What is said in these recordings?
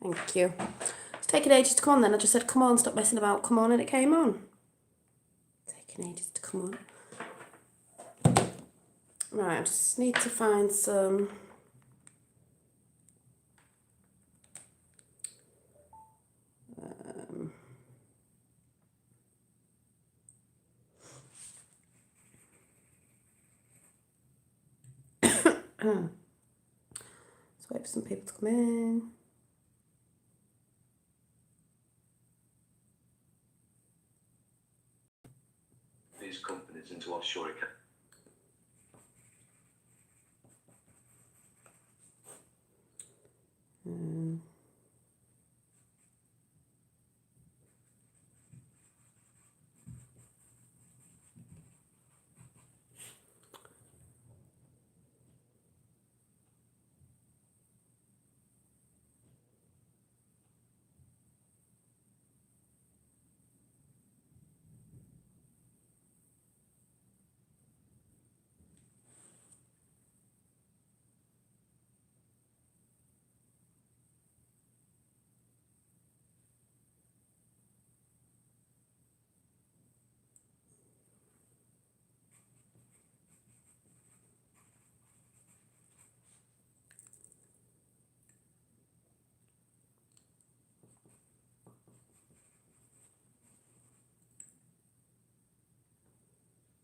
Thank you. It's taking ages to come on then. I just said, come on, stop messing about, come on, and it came on. Taking ages to come on. Right, I just need to find some... Let's wait for some people to come in. These companies into offshore accounts.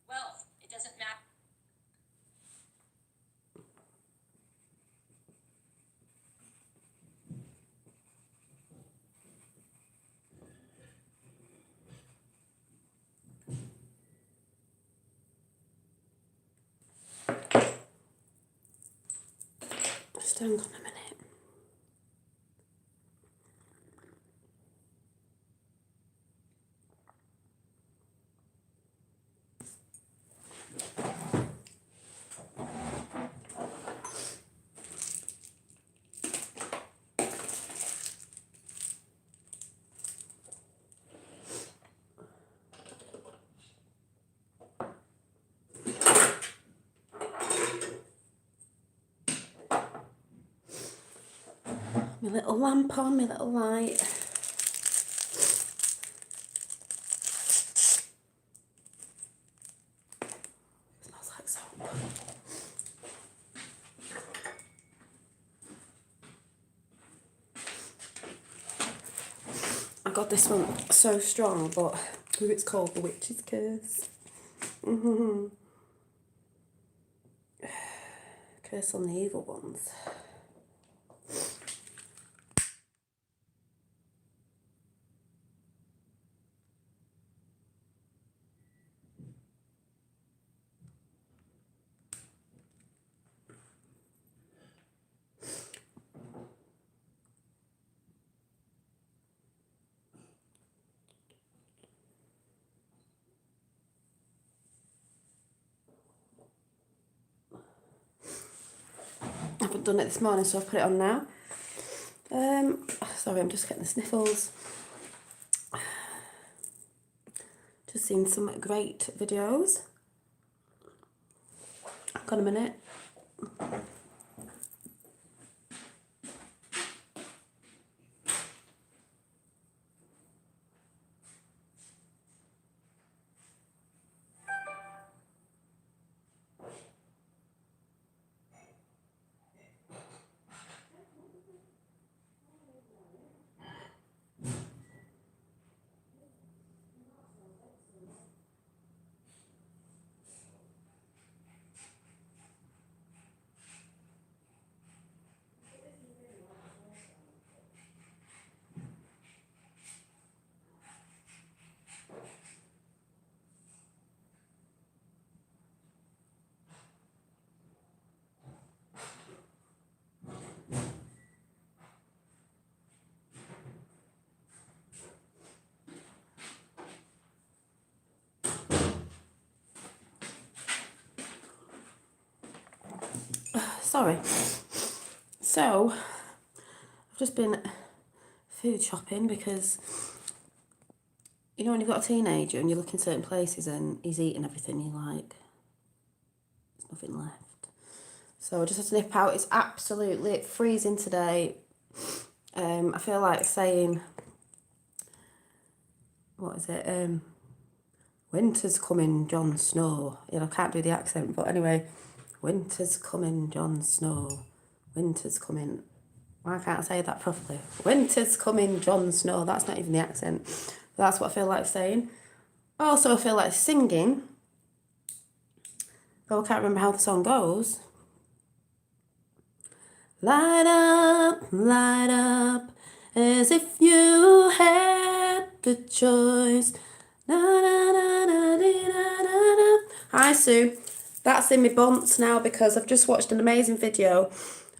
Well, it doesn't matter. Just hang on a minute. My little lamp on, my little light. Smells like soap. I got this one so strong, but it's called The Witch's Curse. Curse on the Evil Ones. I haven't done it this morning, so I've put it on now. Sorry, I'm just getting the sniffles. Just seen some great videos. Got a minute. Sorry. So, I've just been food shopping because, you know, when you've got a teenager and you look in certain places and he's eating everything, you're like, there's nothing left. So I just had to nip out. It's absolutely freezing today. I feel like saying, what is it? Winter's coming, Jon Snow. You know, I can't do the accent, but anyway, winter's coming, Jon Snow. Winter's coming. Why can't I say that properly? Winter's coming, Jon Snow. That's not even the accent. That's what I feel like saying. Also, I feel like singing. Though I can't remember how the song goes. Light up, as if you had the choice. Na, na, na, na, na, na, na. Hi, Sue. That's in my bunts now because I've just watched an amazing video.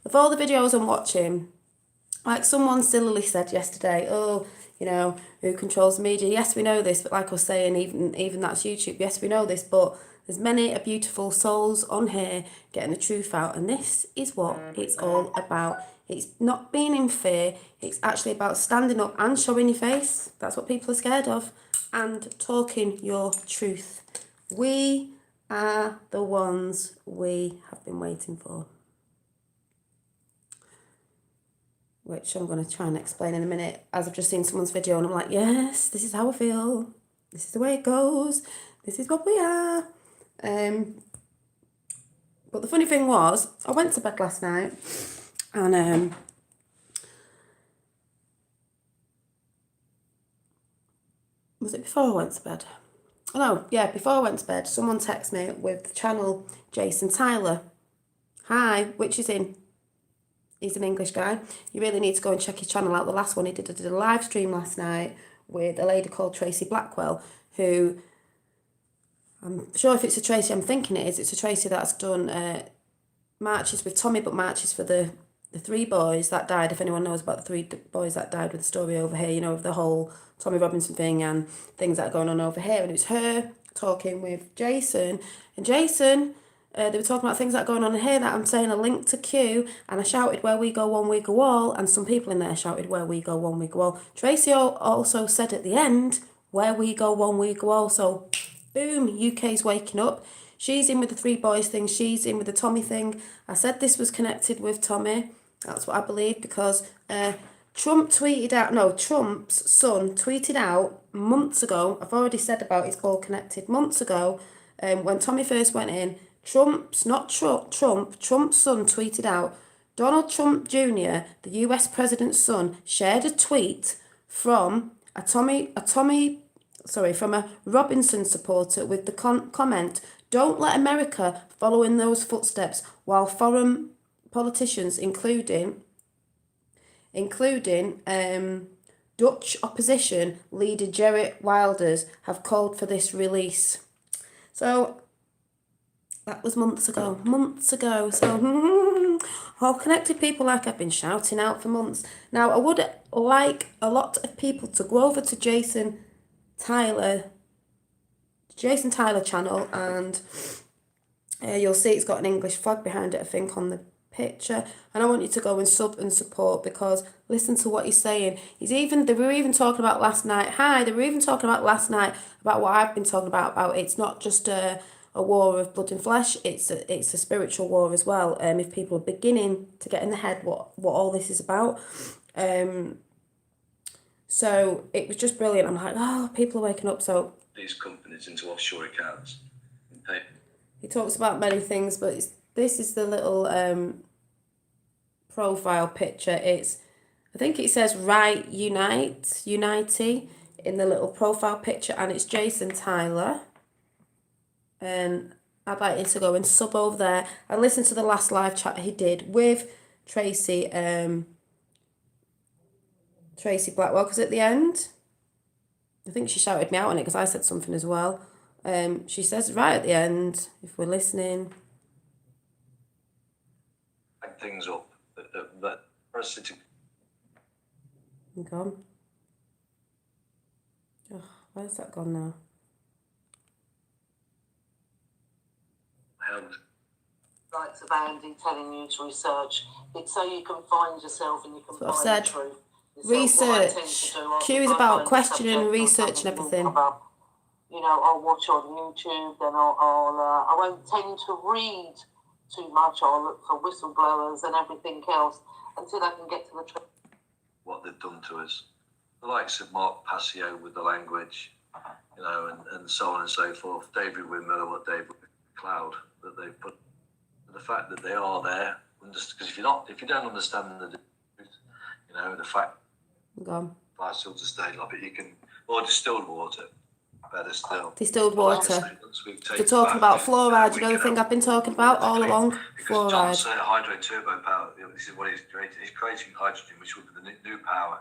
Of all the videos I'm watching, like someone sillily said yesterday, oh, you know, who controls the media? Yes, we know this, but like I was saying, even that's YouTube. Yes, we know this, but there's many a beautiful souls on here getting the truth out, and this is what it's all about. It's not being in fear. It's actually about standing up and showing your face. That's what people are scared of, and talking your truth. We are the ones we have been waiting for. Which I'm going to try and explain in a minute, as I've just seen someone's video and I'm like, yes, this is how I feel. This is the way it goes. This is what we are. But the funny thing was, I went to bed last night and was it before I went to bed? Oh, no, yeah, before I went to bed, someone texted me with the channel Jason Tyler. Hi, which is in. He's an English guy. You really need to go and check his channel out. The last one he did a live stream last night with a lady called Tracy Blackwell, who I'm sure if it's a Tracy I'm thinking it is, it's a Tracy that's done marches with Tommy, but marches for the three boys that died. If anyone knows about the three boys that died with the story over here, you know, of the whole Tommy Robinson thing and things that are going on over here. And it was her talking with Jason. And Jason... they were talking about things that are going on in here that I'm saying a link to Q, and I shouted where we go one we go all, and some people in there shouted where we go one we go all. Tracy also said at the end where we go one we go all. So boom, UK's waking up. She's in with the three boys thing, she's in with the Tommy thing. I said this was connected with Tommy. That's what I believe, because Trump's son tweeted out months ago. I've already said about it's all connected months ago, when Tommy first went in. Trump's son tweeted out, Donald Trump Jr., the US president's son, shared a tweet from a Robinson supporter with the comment, don't let America follow in those footsteps, while foreign politicians, including Dutch opposition leader Geert Wilders, have called for this release. So that was months ago. So, all connected people like I've been shouting out for months. Now, I would like a lot of people to go over to Jason Tyler channel, and you'll see it's got an English flag behind it, I think, on the picture. And I want you to go and sub and support, because listen to what he's saying. They were even talking about last night about what I've been talking about it's not just a war of blood and flesh, it's a spiritual war as well. If people are beginning to get in their head what all this is about. So it was just brilliant. I'm like, oh, people are waking up. So these companies into offshore accounts. He talks about many things, but this is the little profile picture. I think it says Right Unite in the little profile picture, and it's Jason Tyler. And I'd like you to go and sub over there and listen to the last live chat he did with Tracy Blackwell, because at the end, I think she shouted me out on it because I said something as well. She says right at the end, if we're listening, things up that parasitic. Gone. Oh, where's that gone now? Rights of Andy telling you to research. It's so you can find yourself and you can find the truth. Research. Q is about questioning and research and everything. You know, I'll watch on YouTube, then I won't tend to read too much. I'll look for whistleblowers and everything else until I can get to the truth. What they've done to us. The likes of Mark Passio with the language, you know, and so on and so forth. David Windmiller, what David Cloud that they put. The fact that they are there, because if you don't understand the truth, you know, the fact. Gone. Nice to stay like it, you can, or distilled water, better still. Distilled water. Once we've taken They're talking about fluoride. You know the we thing can I've been talking about all along? because John's Fluoride. hydro turbo power, this is what he's creating. He's creating hydrogen, which will be the new power.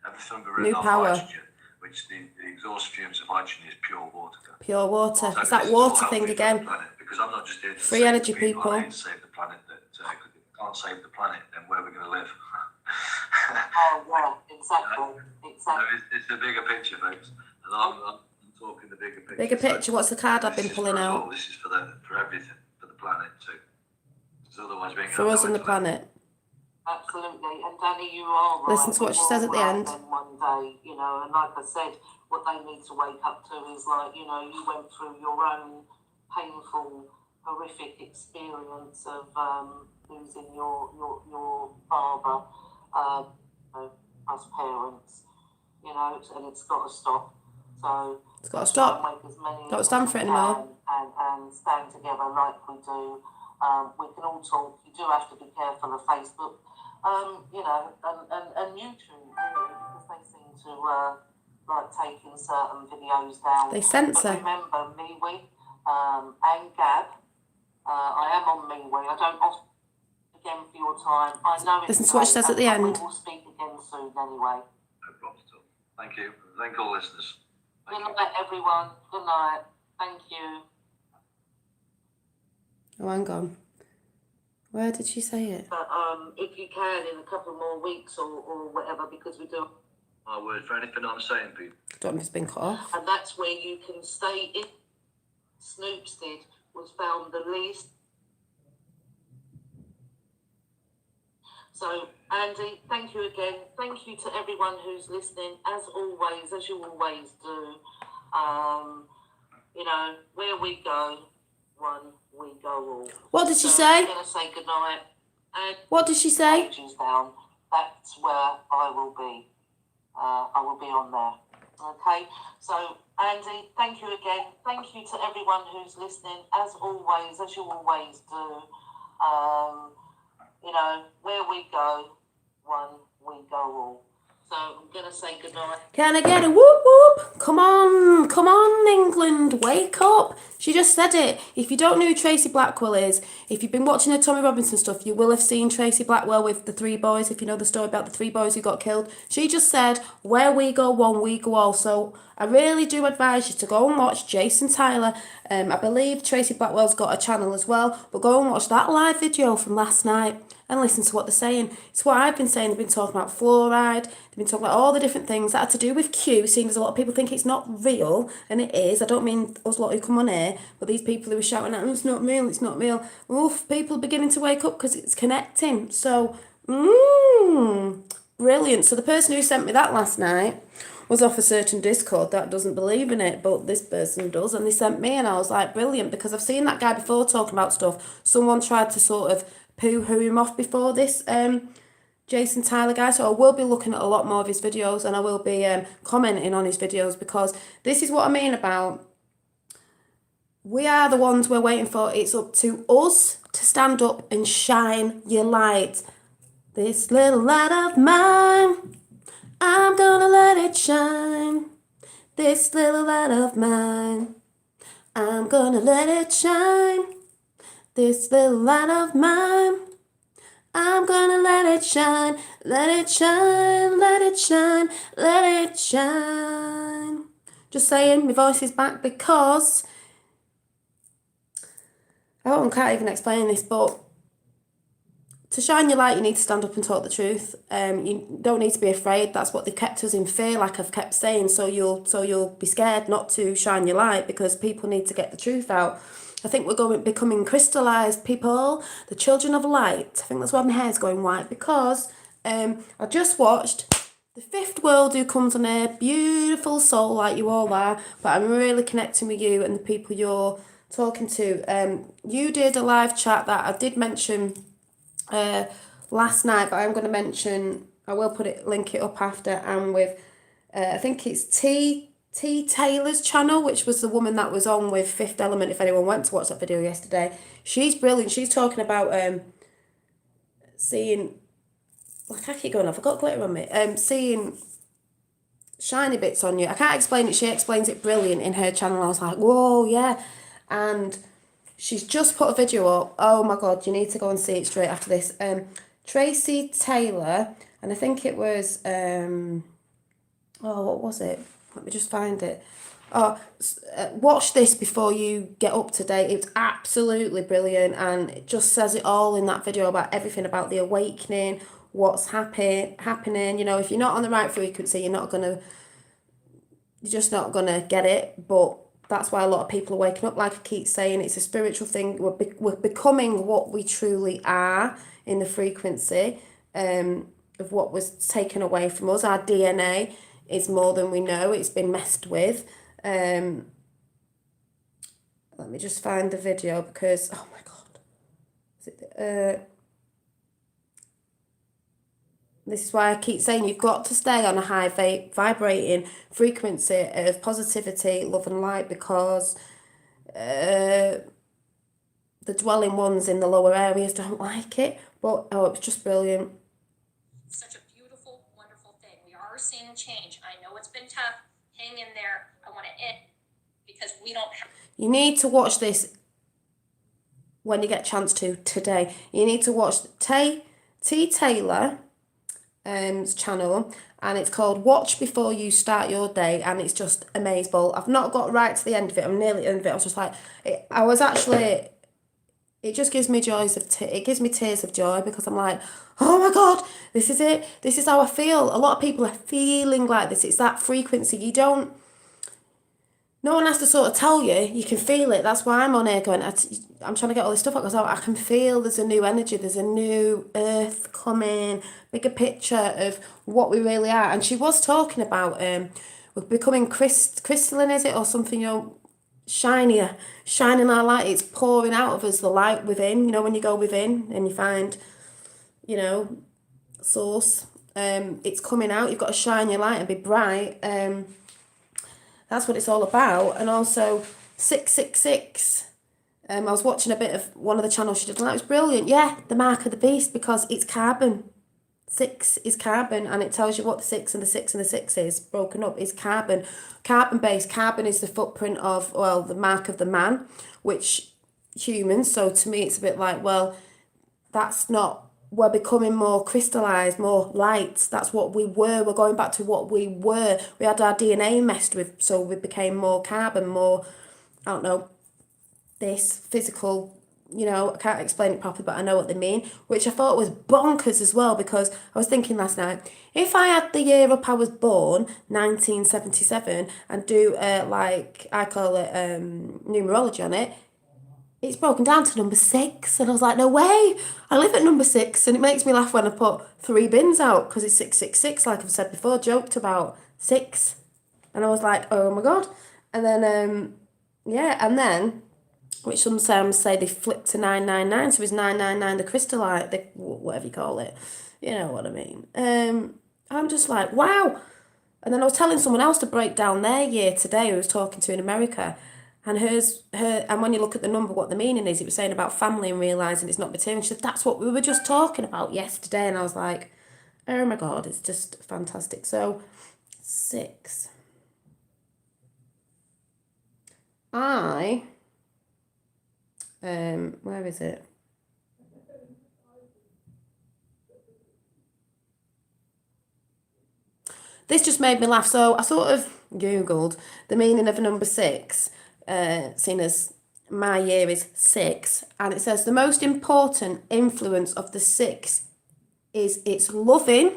Everything we're New off power. hydrogen, which the exhaust fumes of hydrogen is pure water. Pure water. So It's that this is all water thing healthy for the again. planet, because I'm not just here to Free save energy, the people. I'm here to save the planet. That if we can't save the planet, then where are we going to live? Oh, yeah, exactly. It's the bigger picture, folks. And I'm talking the bigger picture. Bigger picture. What's the card I've been This is pulling for us all. out? This is for everything, for the planet too. Because otherwise, we ain't For gonna us have and no the planet. planet. Absolutely, and Danny, you are right. Listen to what We she will says at the rise end. then one day, you know, and like I said, what they need to wake up to is like, you know, you went through your own painful, horrific experience of losing your father, as parents, you know, and it's got to stop. So It's got to let's stop. try and make as many Don't as stand we for it anymore. can and stand together like we do. We can all talk. You do have to be careful of Facebook, you know, and YouTube, really, because they seem to like taking certain videos down. They censor. But remember, MeWe and Gab. I am on MeWe. I don't offer again for your time. I know it's Listen to what she says at the but end. We will speak again soon anyway. No problem at all. Thank you. Thank all listeners. Good Thank you. night, everyone. Good night. Thank you. Oh, hang on. Where did she say it? But if you can, in a couple more weeks or whatever, because we do. My word for anything I'm saying, people. Don't know if it's been cut off. And that's where you can stay in. Snoops did was found the least. So, Andy, thank you again. Thank you to everyone who's listening, as always, as you always do. You know, where we go, one, we go all. What did she So say? I'm going to say goodnight. And What did she say? pages down, that's where I will be. I will be on there. Okay, so Andy, thank you again. Thank you to everyone who's listening, as always, as you always do. You know, where we go, one, we go all. So I'm going to say goodnight. Can I get a whoop whoop? Come on, England, wake up. She just said it. If you don't know who Tracy Blackwell is, if you've been watching the Tommy Robinson stuff, you will have seen Tracy Blackwell with the three boys, if you know the story about the three boys who got killed. She just said, where we go one, we go all. So I really do advise you to go and watch Jason Tyler. I believe Tracy Blackwell's got a channel as well, but go and watch that live video from last night and listen to what they're saying. It's what I've been saying. They've been talking about fluoride. They've been talking about all the different things that are to do with Q, seeing as a lot of people think it's not real, and it is. I don't mean us lot who come on here, but these people who are shouting at, it's not real, it's not real. Oof, people are beginning to wake up because it's connecting. So, brilliant. So the person who sent me that last night was off a certain Discord that doesn't believe in it, but this person does, and they sent me, and I was like, brilliant, because I've seen that guy before talking about stuff. Someone tried to sort of poo-hoo him off before this Jason Tyler guy, so I will be looking at a lot more of his videos, and I will be commenting on his videos, because this is what I mean about we are the ones we're waiting for. It's up to us to stand up and shine your light. This little light of mine, I'm gonna let it shine. This little light of mine, I'm gonna let it shine. This little light of mine, I'm gonna let it shine. Let it shine, let it shine, let it shine. Just saying, my voice is back because I can't even explain this, but to shine your light, you need to stand up and talk the truth. You don't need to be afraid. That's what they've kept us in fear, like I've kept saying. So you'll be scared not to shine your light, because people need to get the truth out. I think we're becoming crystallized people, the children of light. I think that's why my hair's going white, because I just watched The Fifth World Who Comes on Air. Beautiful soul like you all are, but I'm really connecting with you and the people you're talking to. You did a live chat that I did mention last night, but I'm going to mention I will link it up after, and with, I think it's T Taylor's channel, which was the woman that was on with Fifth Element. If anyone went to watch that video yesterday, she's brilliant. She's talking about seeing, like, I keep going, I've got glitter on me. Seeing shiny bits on you. I can't explain it. She explains it brilliant in her channel. I was like, whoa, yeah. And she's just put a video up. Oh my God, you need to go and see it straight after this. Tracy Taylor, and I think it was, what was it? Let me just find it. Watch this before you get up to date. It's absolutely brilliant, and it just says it all in that video about everything about the awakening, what's happening. You know, if you're not on the right frequency, you're just not gonna get it. But that's why a lot of people are waking up. Like I keep saying, it's a spiritual thing. We're becoming what we truly are in the frequency of what was taken away from us. Our DNA is more than we know. It's been messed with. Let me just find the video because, oh my God. This is why I keep saying you've got to stay on a high vibrating frequency of positivity, love and light, because the dwelling ones in the lower areas don't like it. But, oh, it was just brilliant. Such a beautiful, wonderful thing. We are seeing change. I know it's been tough. Hang in there. I want to end because we don't have. You need to watch this when you get a chance to today. You need to watch T Taylor channel, and it's called Watch Before You Start Your Day, and it's just amazing. I've not got right to the end of it. I'm nearly at the end of it. I was just like, it just gives me it gives me tears of joy, because I'm like, oh my God, this is it. This is how I feel. A lot of people are feeling like this. It's that frequency. No one has to sort of tell you. You can feel it. That's why I'm on here going, I'm trying to get all this stuff out, because I can feel there's a new energy. There's a new earth coming, bigger picture of what we really are. And she was talking about we're becoming crystalline, is it, or something, you know, shinier, shining our light. It's pouring out of us, the light within. You know, when you go within and you find, you know, source, it's coming out. You've got to shine your light and be bright. That's what it's all about. And also 666. I was watching a bit of one of the channels she did, and that was brilliant. Yeah, the mark of the beast, because it's carbon. 6 is carbon, and it tells you what the 6 and the 6 and the 6 is broken up. Is carbon. Carbon based. Carbon is the footprint of, well, the mark of the man, which humans. So to me, it's a bit like, well, that's not. We're becoming more crystallized, more light. That's what we were. We're going back to what we were. We had our DNA messed with, so we became more carbon, more, I don't know, this physical, you know, I can't explain it properly, but I know what they mean, which I thought was bonkers as well, because I was thinking last night, if I had the year up I was born, 1977, and do, like, I call it numerology on it, it's broken down to number 6, and I was like, no way, I live at number 6, and it makes me laugh when I put 3 bins out, because it's 666, like I've said before, joked about 6, and I was like, oh my God. And then, and then, which sometimes say they flip to 999, so it's 999 the crystallite, whatever you call it, you know what I mean. I'm just like, wow. And then I was telling someone else to break down their year today, who was talking to in America, and and when you look at the number, what the meaning is, it was saying about family and realising it's not material. She said, that's what we were just talking about yesterday. And I was like, oh my God, it's just fantastic. So 6. Where is it? This just made me laugh. So I sort of Googled the meaning of number 6, seeing as my year is 6, and it says the most important influence of the 6 is its loving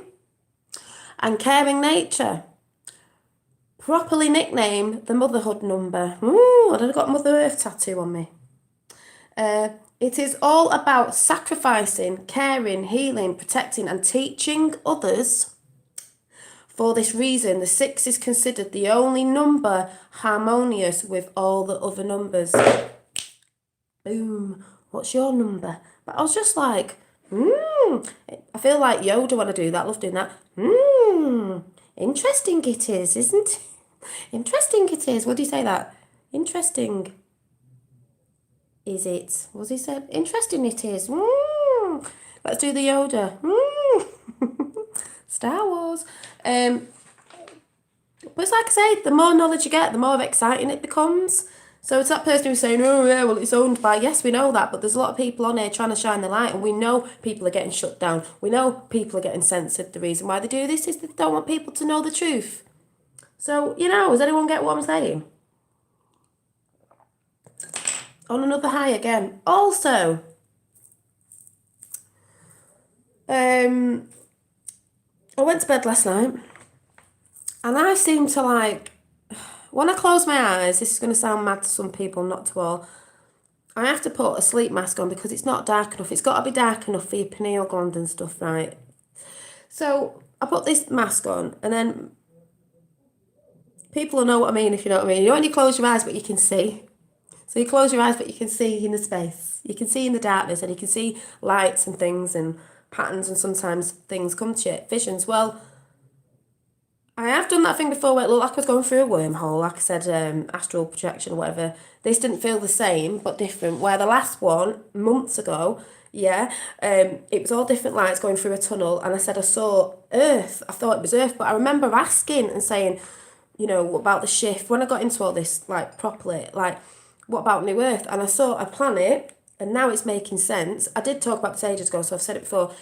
and caring nature. Properly nicknamed the motherhood number. Ooh, I've got Mother Earth tattoo on me. It is all about sacrificing, caring, healing, protecting, and teaching others. For this reason, the 6 is considered the only number harmonious with all the other numbers. Boom. What's your number? But I was just like, I feel like Yoda when I do that. I love doing that. Interesting it is, isn't it? Interesting it is. What do you say that? Interesting. Is it? What's he said? Interesting it is. Let's do the Yoda. Star Wars. But it's like I say, the more knowledge you get, the more exciting it becomes. So it's that person who's saying, oh yeah, well it's owned by, yes, we know that, but there's a lot of people on here trying to shine the light, and we know people are getting shut down. We know people are getting censored. The reason why they do this is they don't want people to know the truth. So, does anyone get what I'm saying? On another high again. Also, I went to bed last night, and I seem to like, when I close my eyes, this is going to sound mad to some people, not to all, I have to put a sleep mask on because it's not dark enough. It's got to be dark enough for your pineal gland and stuff, right? So I put this mask on, and then people will know what I mean, if you know what I mean. You know when you close your eyes but you can see? So you close your eyes but you can see in the space. You can see in the darkness, and you can see lights and things and patterns, and sometimes things come to you, visions. Well, I have done that thing before where it looked like I was going through a wormhole, like I said, astral projection or whatever. This didn't feel the same, but different. Where the last one, months ago, it was all different lights going through a tunnel, and I said I saw Earth. I thought it was Earth, but I remember asking and saying, what about the shift? When I got into all this, like, properly, like, what about New Earth? And I saw a planet, and now it's making sense. I did talk about this ages ago, so I've said it before.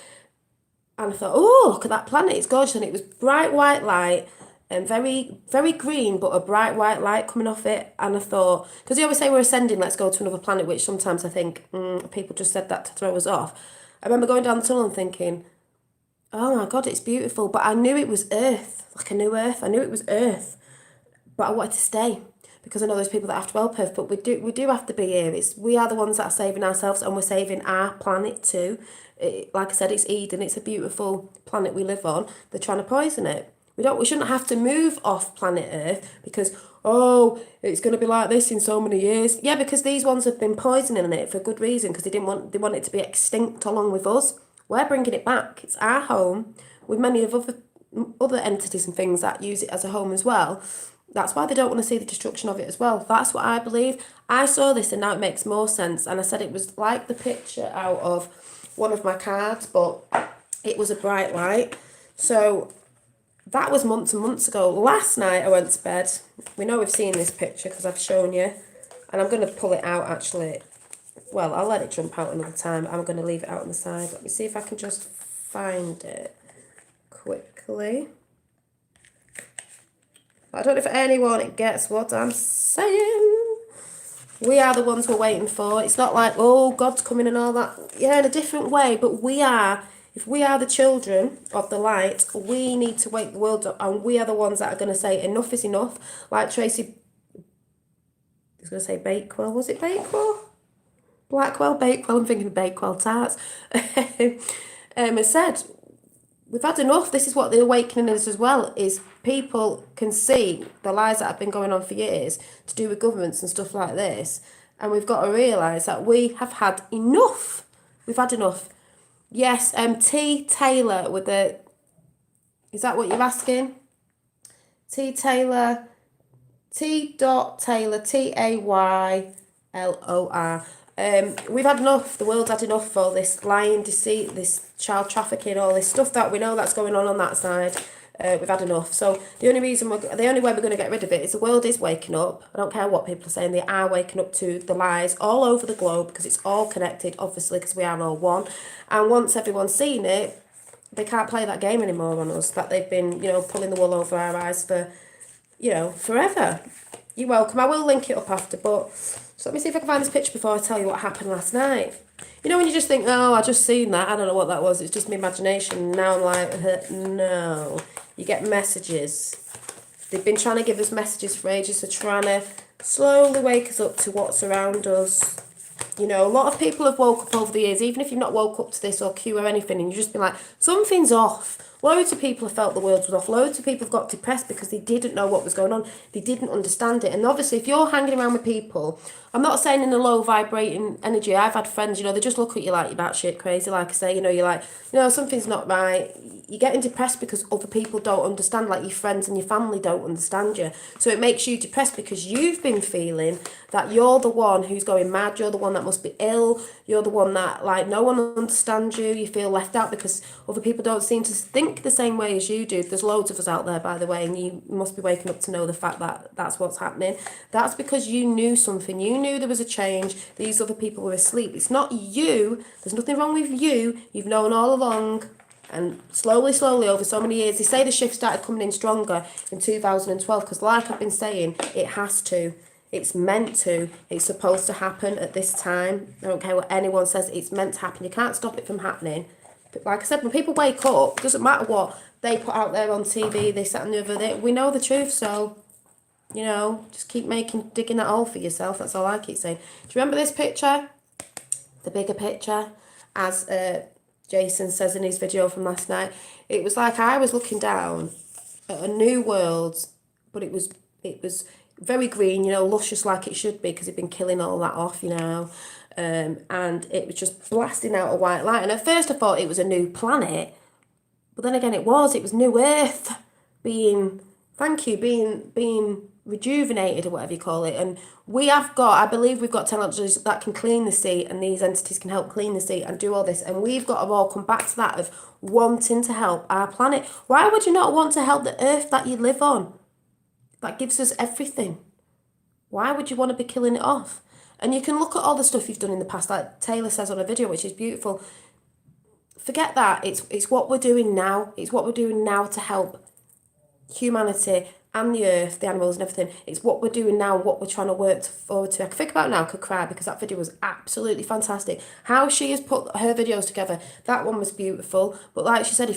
And I thought, oh, look at that planet, it's gorgeous. And it was bright white light and very, very green, but a bright white light coming off it. And I thought, because they always say we're ascending, let's go to another planet, which sometimes I think people just said that to throw us off. I remember going down the tunnel and thinking, oh my God, it's beautiful. But I knew it was Earth, like a new Earth. I knew it was Earth, but I wanted to stay. Because I know there's people that have to help Earth, but we do have to be here. We are the ones that are saving ourselves, and we're saving our planet too. Like I said, it's Eden. It's a beautiful planet we live on. They're trying to poison it. We shouldn't have to move off planet Earth because it's going to be like this in so many years. Yeah, because these ones have been poisoning it for good reason, because they want it to be extinct along with us. We're bringing it back. It's our home with many of other entities and things that use it as a home as well. That's why they don't want to see the destruction of it as well. That's what I believe. I saw this and now it makes more sense. And I said it was like the picture out of one of my cards, but it was a bright light. So that was months and months ago. Last night I went to bed. We know we've seen this picture because I've shown you. And I'm going to pull it out actually. Well, I'll let it jump out another time. I'm going to leave it out on the side. Let me see if I can just find it quickly. I don't know if anyone gets what I'm saying. We are the ones we're waiting for. It's not like, oh, God's coming and all that. Yeah, in a different way. But if we are the children of the light, we need to wake the world up. And we are the ones that are going to say enough is enough. Like Tracy, I was going to say Bakewell. Was it Bakewell? Blackwell, Bakewell. I'm thinking of Bakewell tarts. I said, we've had enough. This is what the awakening is as well, is people can see the lies that have been going on for years to do with governments and stuff like this. And we've got to realise that we have had enough. We've had enough. Yes, T. Taylor with the... Is that what you're asking? T. Taylor... T. Taylor, Taylor. We've had enough. The world's had enough of all this lying, deceit, this child trafficking, all this stuff that we know that's going on that side. We've had enough. So the only way we're going to get rid of it is the world is waking up. I don't care what people are saying. They are waking up to the lies all over the globe, because it's all connected, obviously, because we are all one. And once everyone's seen it, they can't play that game anymore on us, that they've been, pulling the wool over our eyes for, forever. You're welcome. I will link it up after, but so let me see if I can find this picture before I tell you what happened last night. When you just think, oh, I just seen that, I don't know what that was, it's just my imagination. Now I'm like, no. You get messages. They've been trying to give us messages for ages. They're trying to slowly wake us up to what's around us. A lot of people have woke up over the years, even if you've not woke up to this or Q or anything, and you've just been like, something's off. Loads of people have felt the world was off. Loads of people have got depressed because they didn't know what was going on. They didn't understand it. And obviously, if you're hanging around with people, I'm not saying in a low vibrating energy. I've had friends, they just look at you like you're batshit crazy. Like I say, you're like, something's not right. You're getting depressed because other people don't understand, like your friends and your family don't understand you. So it makes you depressed because you've been feeling that you're the one who's going mad, you're the one that must be ill, you're the one that, like, no one understands you, you feel left out because other people don't seem to think the same way as you do. There's loads of us out there, by the way, and you must be waking up to know the fact that that's what's happening. That's because you knew something. You knew there was a change. These other people were asleep. It's not you. There's nothing wrong with you. You've known all along. And slowly, over so many years, they say the shift started coming in stronger in 2012 because, like I've been saying, it has to. It's meant to. It's supposed to happen at this time. I don't care what anyone says. It's meant to happen. You can't stop it from happening. But like I said, when people wake up, it doesn't matter what they put out there on TV, this, that and the other. We know the truth, so, just keep digging that hole for yourself. That's all I keep saying. Do you remember this picture? The bigger picture? As Jason says in his video from last night, it was like I was looking down at a new world, but it was very green, luscious like it should be because it'd been killing all that off, and it was just blasting out a white light. And at first I thought it was a new planet, but then again it was new Earth being rejuvenated or whatever you call it. And I believe we've got technologies that can clean the sea, and these entities can help clean the sea and do all this. And we've got to all come back to that of wanting to help our planet. Why would you not want to help the Earth that you live on? That gives us everything. Why would you want to be killing it off? And you can look at all the stuff you've done in the past, like Taylor says on a video, which is beautiful. Forget that. It's what we're doing now. It's what we're doing now to help humanity and the earth, the animals and everything. It's what we're doing now, what we're trying to work forward to. I can think about it now, I could cry because that video was absolutely fantastic. How she has put her videos together, that one was beautiful. But like she said,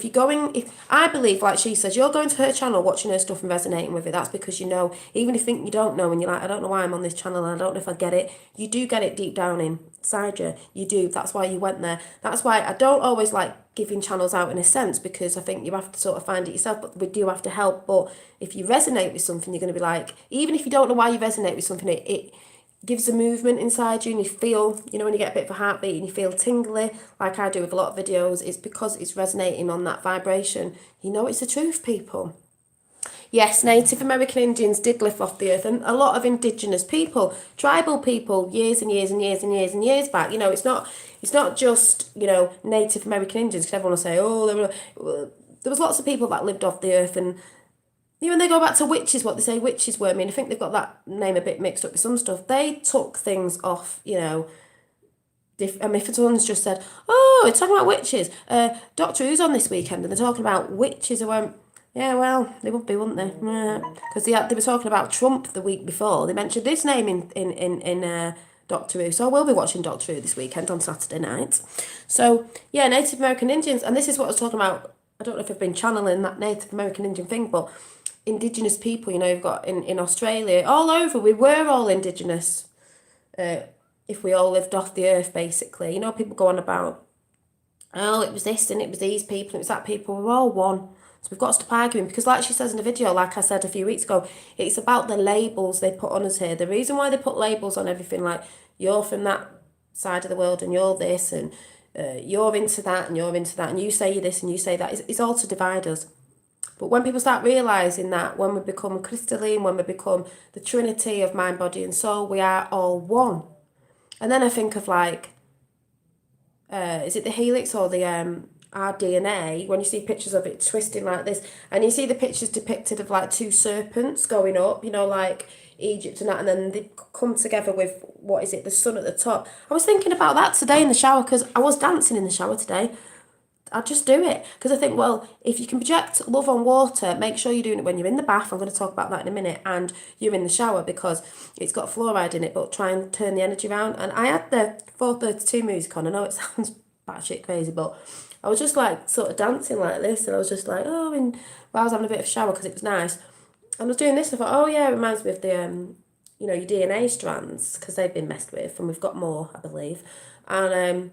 I believe, like she says, you're going to her channel, watching her stuff and resonating with it, that's because even if you think you don't know and you're like, I don't know why I'm on this channel and I don't know if I get it, you do get it deep down inside you. You do. That's why you went there. That's why I don't always like giving channels out in a sense, because I think you have to sort of find it yourself, but we do have to help. But if you resonate with something, you're going to be like, even if you don't know why you resonate with something, it gives a movement inside you, and you feel, when you get a bit of a heartbeat and you feel tingly, like I do with a lot of videos, it's because it's resonating on that vibration. It's the truth, people. Yes, Native American Indians did live off the earth, and a lot of indigenous people, tribal people, years and years and years and years and years back. It's not just, Native American Indians, because everyone will say, there was lots of people that lived off the earth. And when they go back to witches, what they say witches were, I think they've got that name a bit mixed up with some stuff. They took things off, if someone's just said, it's talking about witches. Doctor Who's on this weekend, and they're talking about witches. I went, yeah, well, they would be, wouldn't they? Because they were talking about Trump the week before. They mentioned this name in Doctor Who. So I will be watching Doctor Who this weekend on Saturday night. So, yeah, Native American Indians. And this is what I was talking about. I don't know if I've been channeling that Native American Indian thing, but indigenous people, you've got in Australia, all over, we were all indigenous. If we all lived off the earth, basically. People go on about, it was this and it was these people, it was that people. We're all one. So we've got to stop arguing, because like she says in the video, like I said a few weeks ago, it's about the labels they put on us here. The reason why they put labels on everything, like you're from that side of the world and you're this and you're into that and you're into that and you say this and you say that, it's all to divide us. But when people start realising that when we become crystalline, when we become the trinity of mind, body and soul, we are all one. And then I think of like, is it the helix or the our DNA, when you see pictures of it twisting like this, and you see the pictures depicted of like two serpents going up, like Egypt and that, and then they come together with, what is it, the sun at the top. I was thinking about that today in the shower, because I was dancing in the shower today. I just do it, because I think, well, if you can project love on water, make sure you're doing it when you're in the bath. I'm going to talk about that in a minute, and you're in the shower, because it's got fluoride in it, but try and turn the energy around. And I had the 432 music on. I know it sounds batshit crazy, but I was just like sort of dancing like this, and I was just like, while I was having a bit of a shower because it was nice, and I was doing this. I thought, it reminds me of the your DNA strands, because they've been messed with, and we've got more, I believe. And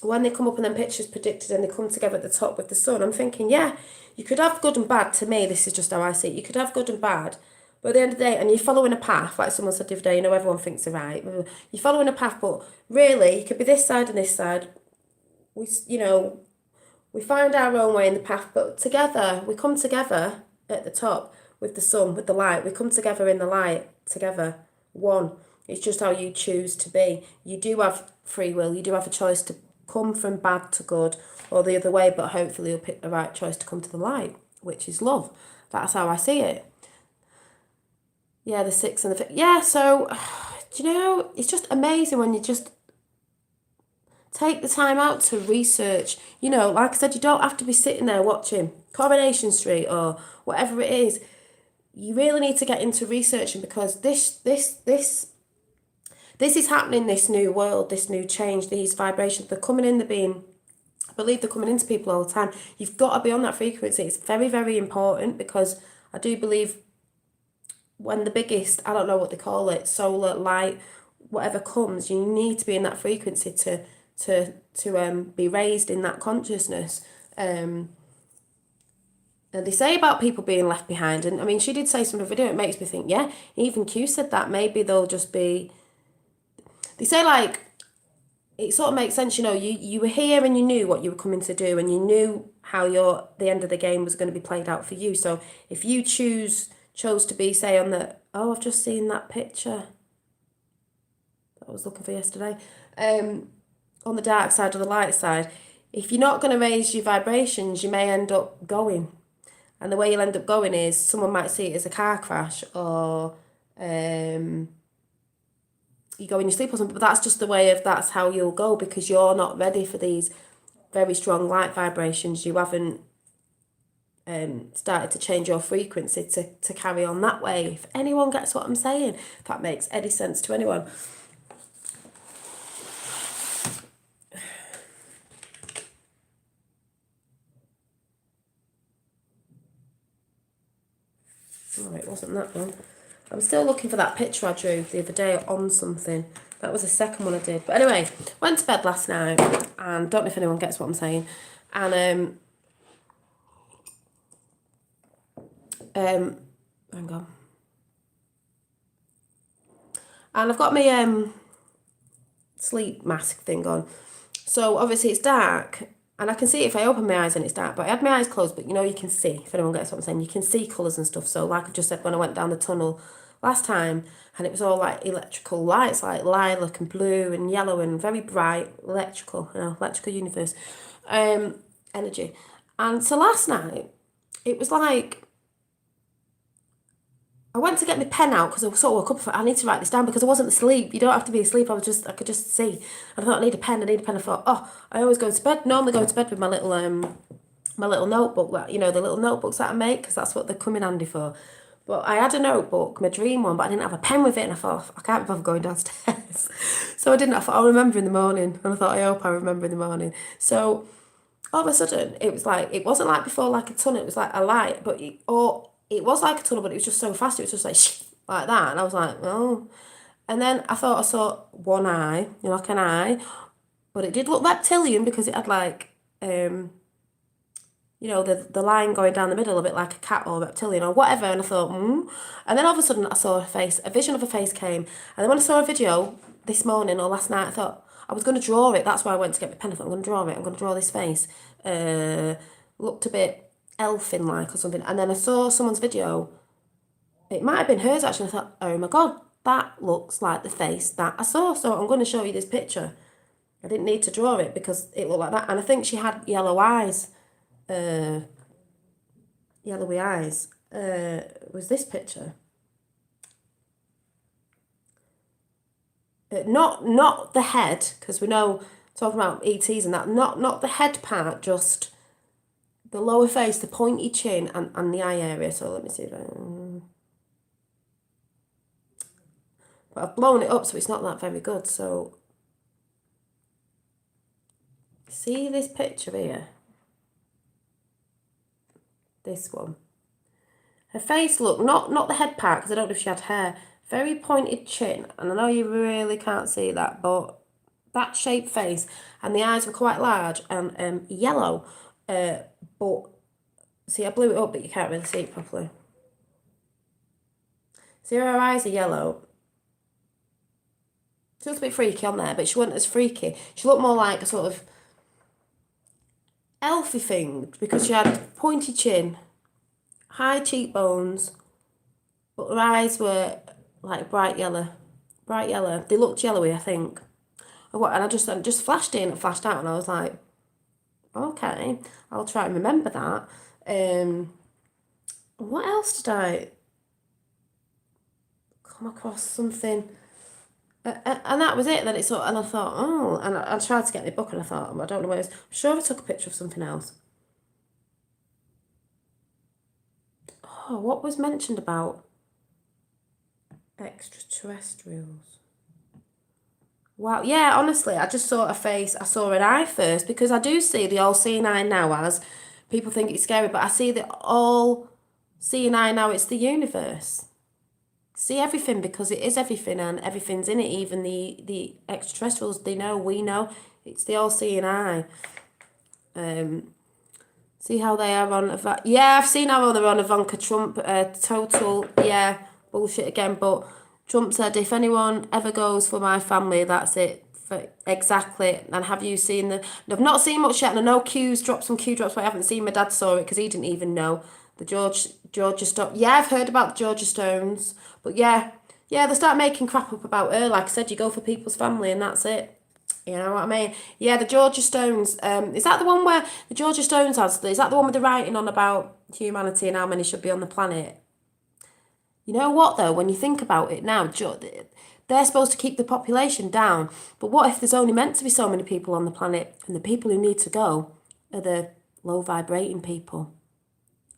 when they come up and then pictures predicted and they come together at the top with the sun, I'm thinking, yeah, you could have good and bad. To me, this is just how I see it. You could have good and bad, but at the end of the day, and you're following a path, like someone said the other day, you know, everyone thinks they're right. You're following a path, but really, you could be this side and this side. We find our own way in the path, but together, we come together at the top with the sun, with the light. We come together in the light, together, one. It's just how you choose to be. You do have free will. You do have a choice to come from bad to good or the other way, but hopefully you'll pick the right choice to come to the light, which is love. That's how I see it. Yeah, the 6 and the 5. Yeah, so, do you know, it's just amazing when you just take the time out to research. You know, like I said, you don't have to be sitting there watching Coronation Street or whatever it is. You really need to get into researching, because this is happening, this new world, this new change, these vibrations, they're coming in, I believe they're coming into people all the time. You've got to be on that frequency. It's very, very important, because I do believe when the biggest, I don't know what they call it, solar light, whatever comes, you need to be in that frequency to be raised in that consciousness. And they say about people being left behind, and I mean, she did say something in the video, it makes me think, yeah, even Q said that, maybe they'll just be, they say, like, it sort of makes sense, you know, you were here and you knew what you were coming to do, and you knew how the end of the game was going to be played out for you. So if you chose to be, say, on the, I've just seen that picture that I was looking for yesterday, on the dark side or the light side, if you're not going to raise your vibrations, you may end up going. And the way you'll end up going is someone might see it as a car crash, or you go in your sleep or something, but that's just the way that's how you'll go, because you're not ready for these very strong light vibrations. You haven't started to change your frequency to carry on that way. If anyone gets what I'm saying, if that makes any sense to anyone. Oh, it wasn't that one. I'm still looking for that picture I drew the other day on something. That was the second one I did. But anyway, went to bed last night, and don't know if anyone gets what I'm saying. And hang on. And I've got my sleep mask thing on. So obviously it's dark, and I can see it if I open my eyes and it's dark, but I had my eyes closed, but you know, you can see, if anyone gets what I'm saying, you can see colours and stuff. So like I just said, when I went down the tunnel last time, and it was all like electrical lights, like lilac and blue and yellow and very bright electrical, electrical universe energy. And so last night, it was like, I went to get my pen out because I sort of woke up and thought, I need to write this down, because I wasn't asleep. You don't have to be asleep. I could just see. And I thought, I need a pen. I thought, I always go to bed. Normally go to bed with my little notebook, you know, the little notebooks that I make, because that's what they come in handy for. But I had a notebook, my dream one, but I didn't have a pen with it, and I thought, I can't be bothered going downstairs. So I didn't. I thought, I'll remember in the morning. And I thought, I hope I remember in the morning. So all of a sudden, it was like, it wasn't like before, like a tunnel. It was like a light, but it was like a tunnel, but it was just so fast. It was just like that. And I was like, oh. And then I thought I saw one eye, you know, like an eye. But it did look reptilian, because it had like, you know, the line going down the middle, a bit like a cat or reptilian or whatever. And I thought, And then all of a sudden I saw a vision of a face came. And then when I saw a video this morning or last night, I thought I was going to draw it. That's why I went to get my pen. I thought, I'm going to draw it. I'm going to draw this face. Looked a bit elfin-like or something. And then I saw someone's video. It might have been hers, actually. I thought, oh my God, that looks like the face that I saw. So I'm going to show you this picture. I didn't need to draw it because it looked like that. And I think she had yellow eyes. Yellowy eyes. Was this picture? Not the head, because we know, talking about ETs and that, not the head part, just the lower face, the pointy chin, and the eye area. So let me see. But I've blown it up, so it's not that very good. So see this picture here? This one. Her face look, not the head part, because I don't know if she had hair. Very pointed chin, and I know you really can't see that, but that shaped face, and the eyes were quite large and yellow. But see, I blew it up, but you can't really see it properly. See, her eyes are yellow. She looks a bit freaky on there, but she wasn't as freaky. She looked more like a sort of elfy thing because she had pointy chin, high cheekbones, but her eyes were like bright yellow. Bright yellow. They looked yellowy, I think. And I just flashed in and flashed out, and I was like, okay, I'll try and remember that. What else did I come across? Something. And that was it. Then it sort, and I thought, oh, and I tried to get my book, and I thought, I don't know where it is. I'm sure I took a picture of something else. Oh, what was mentioned about extraterrestrials? Wow, yeah, honestly, I just saw a face. I saw an eye first because I do see the all seeing eye now as people think it's scary, but I see the all seeing eye now. It's the universe. See everything because it is everything and everything's in it, even the extraterrestrials. They know, we know. It's the all-seeing eye. See how they are on yeah, I've seen how they're on Ivanka Trump. Total, yeah, bullshit again. But Trump said, if anyone ever goes for my family, that's it. Exactly. And have you seen I've not seen much yet, and I know Q's dropped some Q drops, but I haven't seen. My dad saw it because he didn't even know. The Georgia Stone. Yeah, I've heard about the Georgia Stones. But yeah, they start making crap up about her. Like I said, you go for people's family and that's it. You know what I mean? Yeah, the Georgia Stones. Is that the one where the Georgia Stones has? Is that the one with the writing on about humanity and how many should be on the planet? You know what though? When you think about it now, they're supposed to keep the population down. But what if there's only meant to be so many people on the planet, and the people who need to go are the low vibrating people?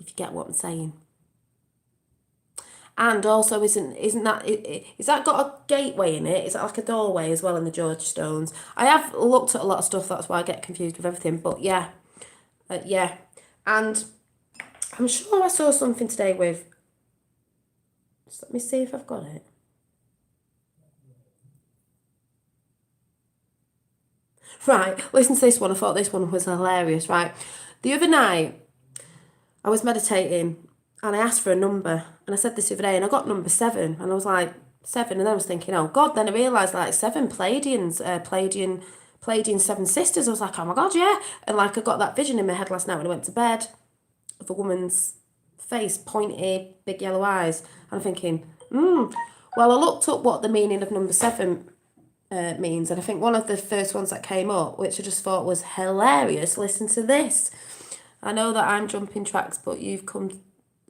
If you get what I'm saying. And also, isn't that is that got a gateway in it? Is that like a doorway as well in the George Stones? I have looked at a lot of stuff. That's why I get confused with everything. But yeah, yeah, and I'm sure I saw something today with. Just let me see if I've got it. Right, listen to this one. I thought this one was hilarious. Right, the other night I was meditating. And I asked for a number, and I said this the other day, and I got number 7, and I was like, 7, and then I was thinking, oh God, then I realised like 7 Pleiadians, Pleiadian 7 sisters. I was like, oh my God, yeah. And like I got that vision in my head last night when I went to bed of a woman's face, pointy, big yellow eyes. And I'm thinking, well, I looked up what the meaning of number 7 means, and I think one of the first ones that came up, which I just thought was hilarious, listen to this. I know that I'm jumping tracks, but you've come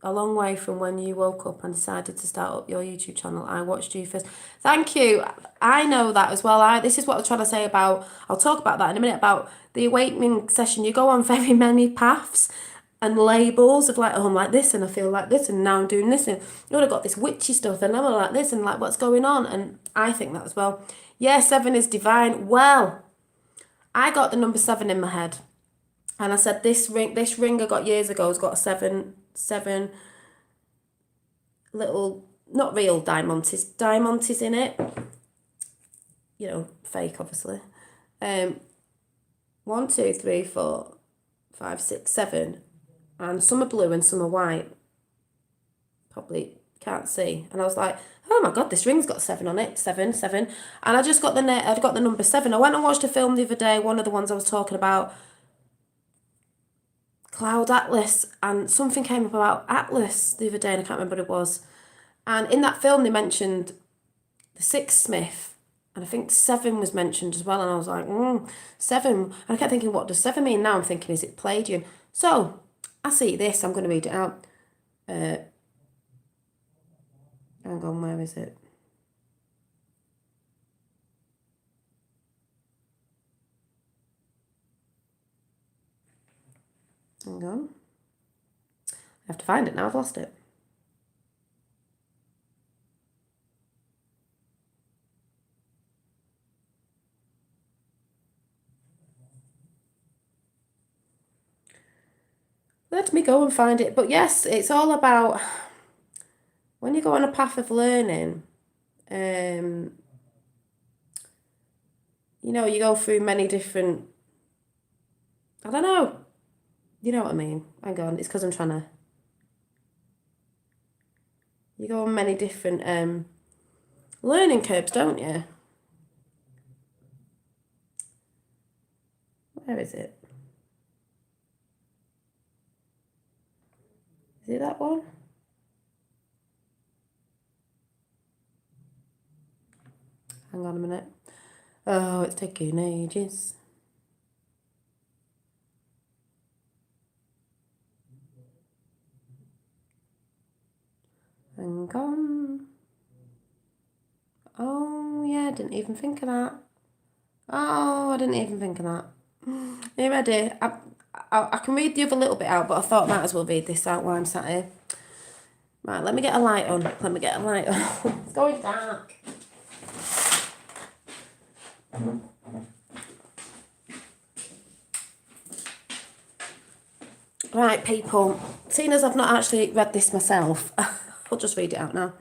a long way from when you woke up and decided to start up your YouTube channel. I watched you first. Thank you. I know that as well. This is what I was trying to say about, I'll talk about that in a minute, about the awakening session. You go on very many paths and labels of like, oh, I'm like this and I feel like this and now I'm doing this and you know, I've got this witchy stuff and I'm like this and like what's going on. And I think that as well. Yeah, 7 is divine. Well, I got the number 7 in my head. And I said, this ring I got years ago has got a 7 little, not real diamantes in it. You know, fake, obviously. 1, 2, 3, 4, 5, 6, 7. And some are blue and some are white. Probably can't see. And I was like, oh my God, this ring's got 7 on it. 7. And I just got I've got the number 7. I went and watched a film the other day, one of the ones I was talking about, Cloud Atlas, and something came up about Atlas the other day and I can't remember what it was. And in that film they mentioned the 6 Smith, and I think 7 was mentioned as well, and I was like, 7. And I kept thinking, what does 7 mean? Now I'm thinking, is it Pleiadian? So I see this, I'm going to read it out. Hang on, where is it? Hang on. I have to find it now, I've lost it. Let me go and find it. But yes, it's all about when you go on a path of learning, you know, you go through many different, I don't know, you know what I mean. Hang on, it's because I'm trying to, you go on many different learning curves, don't you? Where is it? Is it that one? Hang on a minute. Oh, it's taking ages. Hang on. Oh, yeah, I didn't even think of that. Oh, I didn't even think of that. Are you ready? I can read the other little bit out, but I thought I might as well read this out while I'm sat here. Right, let me get a light on. Let me get a light on. It's going dark. Right, people. Seeing as I've not actually read this myself, I'll just read it out now.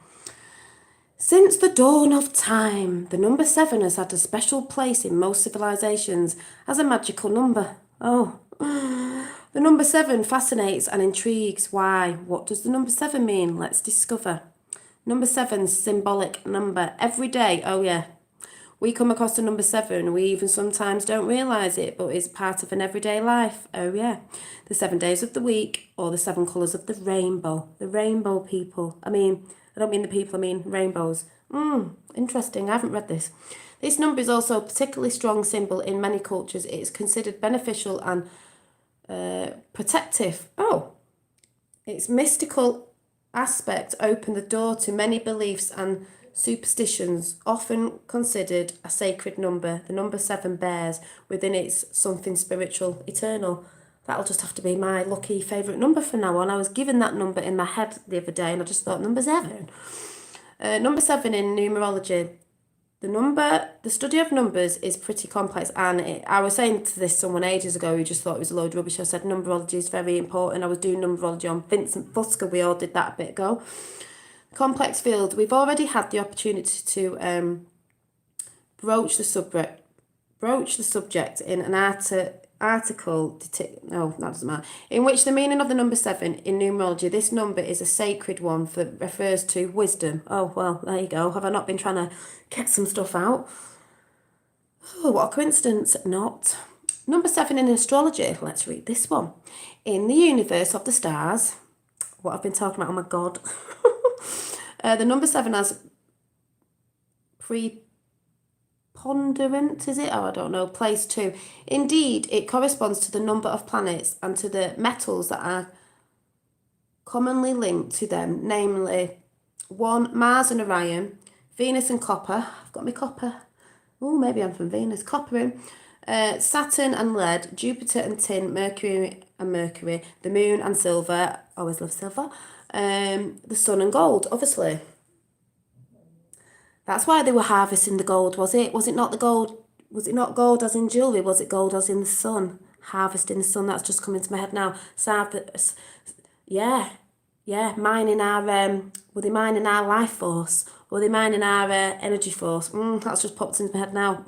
Since the dawn of time, the number 7 has had a special place in most civilizations as a magical number. Oh, the number 7 fascinates and intrigues. Why? What does the number 7 mean? Let's discover. Number 7's symbolic number. Every day, oh yeah, we come across the number 7. We even sometimes don't realise it, but it's part of an everyday life. Oh yeah. The 7 days of the week, or the 7 colours of the rainbow. The rainbow, people. I don't mean the people, I mean rainbows. Interesting. I haven't read this. This number is also a particularly strong symbol in many cultures. It is considered beneficial and protective. Oh, its mystical aspect opened the door to many beliefs and superstitions, often considered a sacred number. The number 7 bears within it something spiritual, eternal. That'll just have to be my lucky favourite number from now on. I was given that number in my head the other day and I just thought, number 7. Number 7 in numerology. The study of numbers is pretty complex, and I was saying to this someone ages ago who just thought it was a load of rubbish. I said numerology is very important. I was doing numerology on Vincent Fusker. We all did that a bit ago. Complex field. We've already had the opportunity to broach the subject in an article. No, that doesn't matter. In which the meaning of the number 7 in numerology, this number is a sacred one that refers to wisdom. Oh, well, there you go. Have I not been trying to get some stuff out? Oh, what a coincidence. Not. Number 7 in astrology. Let's read this one. In the universe of the stars, what I've been talking about, oh my God. The number 7 has preponderant, is it? Oh, I don't know. Place 2. Indeed, it corresponds to the number of planets and to the metals that are commonly linked to them, namely 1, Mars and Orion, Venus and copper. I've got my copper. Oh, maybe I'm from Venus. Copper in. Saturn and lead, Jupiter and tin, Mercury, the moon and silver. Always love silver. The sun and gold, obviously. That's why they were harvesting the gold, was it? Was it not the gold? Was it not gold as in jewellery? Was it gold as in the sun? Harvesting the sun, that's just coming to my head now. Yeah, mining our, were they mining our life force? Were they mining our energy force? That's just popped into my head now.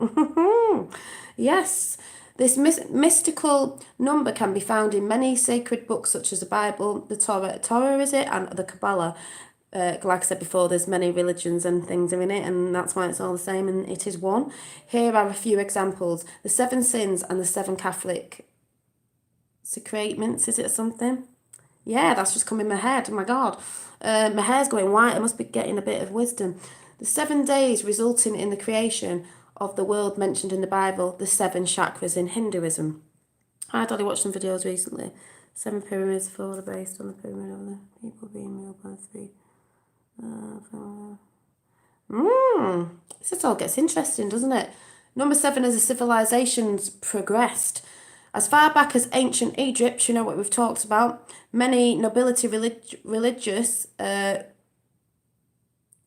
Yes, this mystical number can be found in many sacred books such as the Bible, the Torah is it, and the Kabbalah. Like I said before, there's many religions and things in it, and that's why it's all the same, and it is one. Here are a few examples. The 7 sins and the 7 Catholic sacraments, is it something? Yeah, that's just come in my head. Oh my God. My hair's going white. I must be getting a bit of wisdom. The 7 days resulting in the creation of the world mentioned in the Bible, the 7 chakras in Hinduism. I had watched some videos recently. 7 pyramids, 4 are based on the pyramid of the people being ruled by 3. This all gets interesting, doesn't it? Number 7 as a civilization's progressed. As far back as ancient Egypt, you know what we've talked about, many nobility religious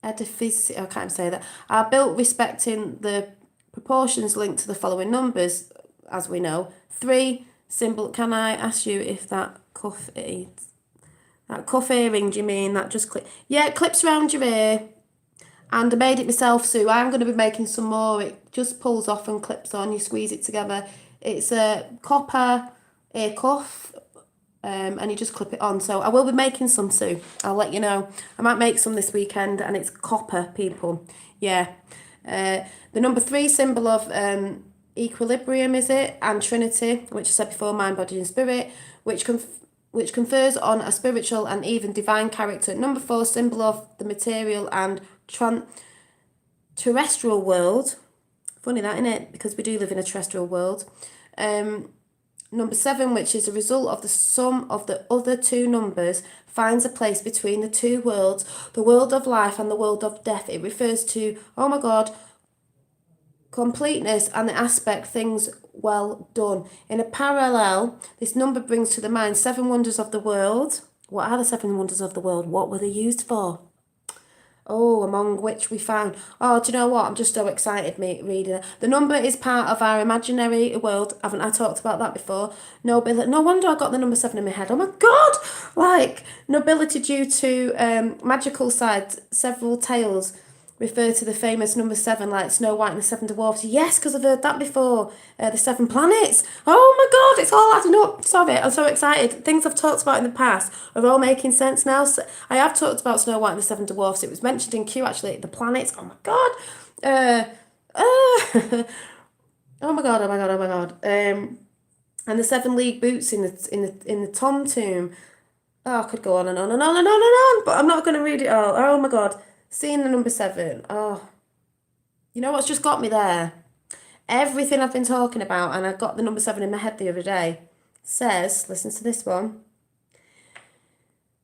edifices, I can't say that, are built respecting the proportions linked to the following numbers, as we know. 3 symbol. Can I ask you if that cuff earring, do you mean that just clip? Yeah, it clips around your ear. And I made it myself, Sue. I'm going to be making some more. It just pulls off and clips on. You squeeze it together. It's a copper ear cuff, and you just clip it on. So I will be making some, Sue. I'll let you know. I might make some this weekend, and it's copper, people. Yeah. The number 3 symbol of equilibrium, is it? And Trinity, which I said before, mind, body, and spirit, which confers on a spiritual and even divine character. Number 4, symbol of the material and terrestrial world. Funny that, isn't it? Because we do live in a terrestrial world. Number 7, which is a result of the sum of the other 2 numbers, finds a place between the 2 worlds, the world of life and the world of death. It refers to, oh my God, completeness and the aspect things well done. In a parallel, this number brings to the mind 7 wonders of the world. What are the 7 wonders of the world? What were they used for? Oh, among which we found. Oh, do you know what? I'm just so excited, mate, reading it. The number is part of our imaginary world. Haven't I talked about that before? Nobility. No wonder I got the number 7 in my head. Oh my God! Like, nobility due to magical side. Several tales refer to the famous number 7, like Snow White and the 7 Dwarfs. Yes, because I've heard that before. The 7 planets. Oh my God, it's all adding up. Sorry, I'm so excited. Things I've talked about in the past are all making sense now. So I have talked about Snow White and the 7 Dwarfs. It was mentioned in Q, actually. The planets. Oh my God. Oh my God, oh my God, oh my God. And the 7 league boots in the Tom tomb. Oh, I could go on and on and on and on and on, but I'm not going to read it all. Oh my God. Seeing the number 7. Oh, you know what's just got me there? Everything I've been talking about, and I got the number 7 in my head the other day, says, listen to this one.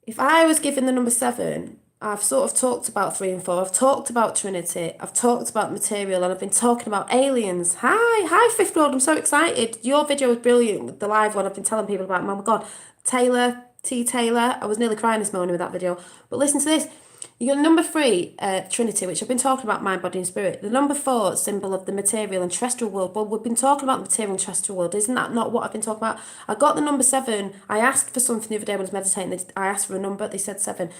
If I was given the number 7, I've sort of talked about 3 and 4. I've talked about Trinity. I've talked about material, and I've been talking about aliens. Hi, Fifth World. I'm so excited. Your video was brilliant with the live one. I've been telling people about. Oh my God, T. Taylor. I was nearly crying this morning with that video. But listen to this. You got number 3, Trinity, which I've been talking about, mind, body, and spirit. The number 4, symbol of the material and terrestrial world. Well, we've been talking about the material and terrestrial world. Isn't that not what I've been talking about? I got the number 7. I asked for something the other day when I was meditating. I asked for a number. They said 7.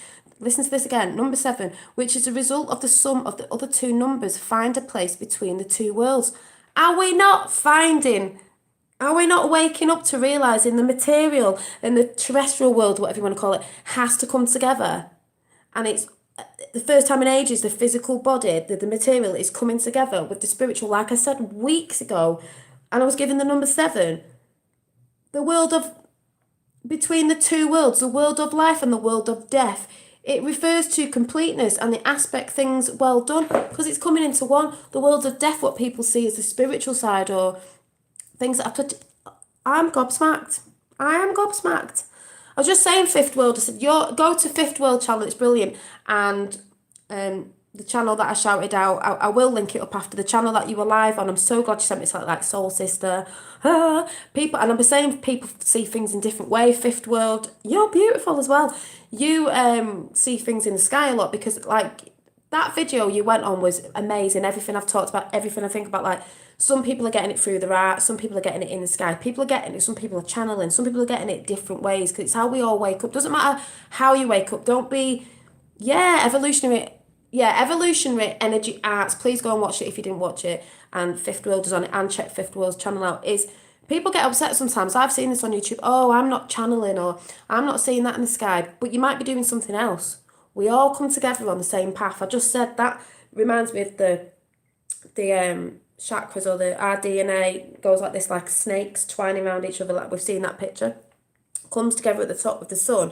Listen to this again. Number 7, which is a result of the sum of the other 2 numbers, find a place between the 2 worlds. Are we not waking up to realising the material and the terrestrial world, whatever you want to call it, has to come together? And it's the first time in ages, the physical body, the material is coming together with the spiritual, like I said weeks ago. And I was given the number 7. The world of, between the 2 worlds, the world of life and the world of death. It refers to completeness and the aspect things well done, because it's coming into one. The world of death, what people see as the spiritual side, or things that I'm gobsmacked. I am gobsmacked. I was just saying Fifth World. I said, go to Fifth World channel. It's brilliant. And the channel that I shouted out, I will link it up after the channel that you were live on. I'm so glad you sent me to like Soul Sister. People, and I'm saying people see things in different ways. Fifth World, you're beautiful as well. You see things in the sky a lot, because like that video you went on was amazing. Everything I've talked about, everything I think about, like some people are getting it through their art, some people are getting it in the sky, people are getting it, some people are channeling, some people are getting it different ways, because it's how we all wake up. Doesn't matter how you wake up. Don't be, evolutionary energy arts. Please go and watch it if you didn't watch it. And Fifth World is on it, and check Fifth World's channel out. Is people get upset sometimes. I've seen this on YouTube. Oh, I'm not channeling, or I'm not seeing that in the sky, but you might be doing something else. We all come together on the same path. I just said that reminds me of the chakras, or our DNA goes like this, like snakes twining around each other, like we've seen that picture. Comes together at the top of the sun,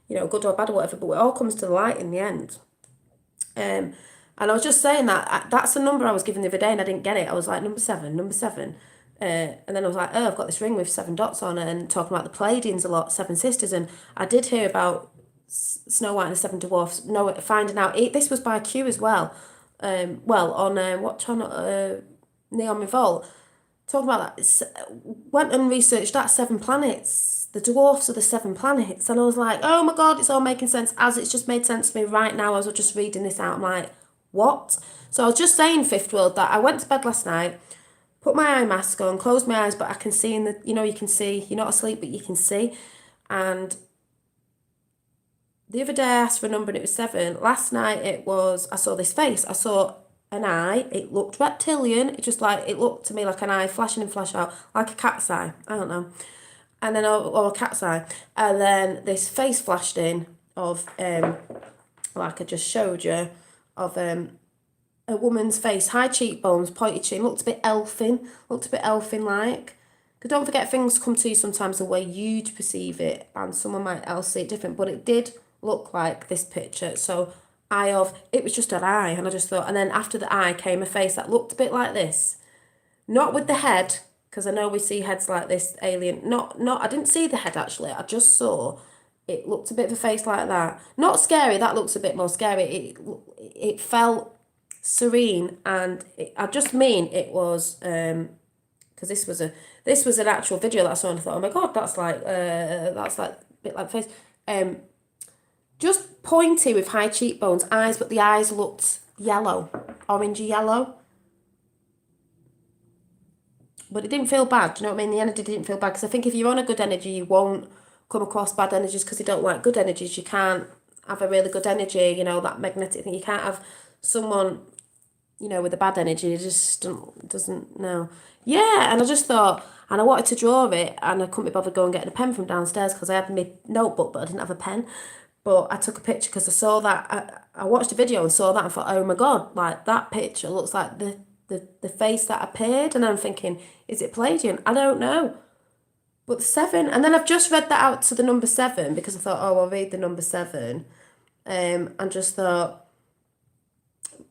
good or bad or whatever, but it all comes to the light in the end. And I was just saying that's the number I was given the other day, and I didn't get it. I was like, number 7. And then I was like, I've got this ring with 7 dots on it, and talking about the Pleiadians a lot, 7 sisters. And I did hear about Snow White and the 7 Dwarfs, finding out, this was by Q as well. On what channel? Neon Revolt. Talking about that, went and researched that 7 planets. The dwarfs are the 7 planets. And I was like, oh my God, it's all making sense, as it's just made sense to me right now as I was just reading this out. I'm like, what? So I was just saying, Fifth World, that I went to bed last night, put my eye mask on, closed my eyes, but I can see you can see, you're not asleep, but you can see. And the other day I asked for a number and it was 7. Last night I saw this face. I saw an eye. It looked reptilian. It looked to me like an eye flashing and flash out, like a cat's eye. I don't know. And then, or a cat's eye. And then this face flashed in of, like I just showed you, of a woman's face, high cheekbones, pointy chin, looked a bit elfin like. Because don't forget, things come to you sometimes the way you'd perceive it, and someone might else see it different. But it did look like this picture. So it was just an eye, and I just thought, and then after the eye came a face that looked a bit like this. Not with the head, because I know we see heads like this, alien. I didn't see the head actually. I just saw it looked a bit of a face like that. Not scary, that looks a bit more scary. It felt serene, and I just mean it was, because this was an actual video that I saw, and I thought, oh my god, that's like a bit like face. Just pointy with high cheekbones, eyes, but the eyes looked yellow, orangey yellow. But it didn't feel bad, do you know what I mean? The energy didn't feel bad, because I think if you're on a good energy, you won't come across bad energies, because you don't like good energies. You can't have a really good energy, you know, that magnetic thing. You can't have someone, you know, with a bad energy. It just doesn't know. Yeah, and I just thought, and I wanted to draw it, and I couldn't be bothered going and getting a pen from downstairs, because I had my notebook, but I didn't have a pen. But I took a picture because I saw that. I watched a video and saw that and thought, oh my god, like that picture looks like the face that appeared. And I'm thinking, is it Palladian? I don't know. But the 7, and then I've just read that out to the number 7, because I thought, oh, I'll read the number 7. And just thought,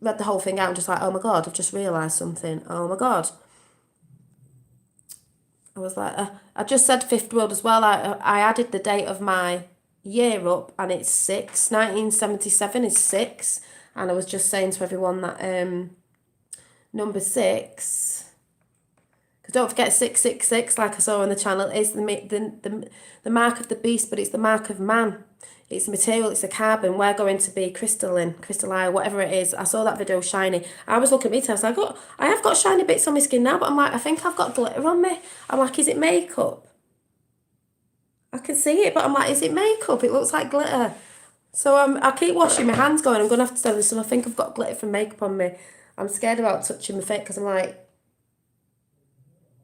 read the whole thing out and just like, oh my god, I've just realised something. Oh my god. I was like, I just said fifth world as well. I added the date of my year up, and it's 6. 1977 is 6. And I was just saying to everyone that number 6, because don't forget 666, like I saw on the channel, is the mark of the beast, but it's the mark of man. It's material, it's a carbon. We're going to be crystalline, whatever it is. I saw that video shiny. I was looking at me, I was like, I have got shiny bits on my skin now, but I'm like, I think I've got glitter on me. I'm like, is it makeup? I can see it, but I'm like, is it makeup? It looks like glitter. So I keep washing my hands going, I'm going to have to tell this, so I think I've got glitter from makeup on me. I'm scared about touching my face, because I'm like,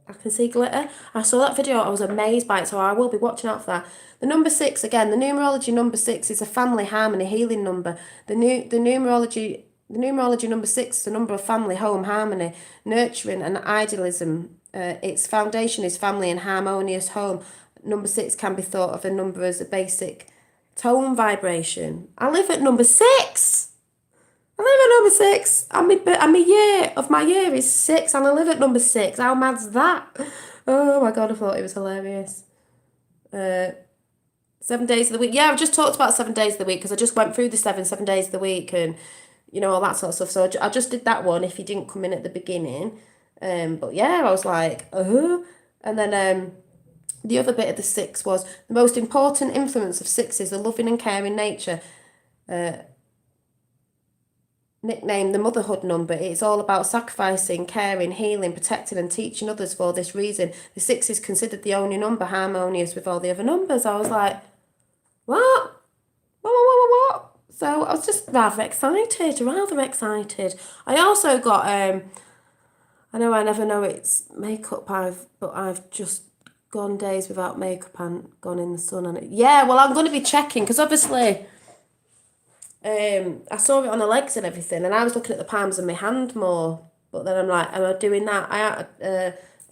I can see glitter. I saw that video, I was amazed by it, so I will be watching out for that. The number 6, again, the numerology number 6 is a family harmony healing number. The numerology number 6 is the number of family, home, harmony, nurturing and idealism. Its foundation is family and harmonious home. Number 6 can be thought of a number as a basic tone vibration. I live at number 6. I live at number 6. And my year is 6, and I live at number 6. How mad's that? Oh my god, I thought it was hilarious. 7 days of the week. Yeah, I've just talked about 7 days of the week, because I just went through the 7 days of the week, and you know, all that sort of stuff. So I just did that one if you didn't come in at the beginning. But yeah, I was like, and then the other bit of the 6 was the most important influence of 6 is the loving and caring nature. Nicknamed the motherhood number. It's all about sacrificing, caring, healing, protecting and teaching others. For this reason, the 6 is considered the only number harmonious with all the other numbers. I was like, what? So I was just rather excited. I also got, I know I never know it's makeup, but I've just gone days without makeup and gone in the sun. And yeah, well, I'm going to be checking, because obviously I saw it on the legs and everything, and I was looking at the palms of my hand more. But then I'm like, am I doing that?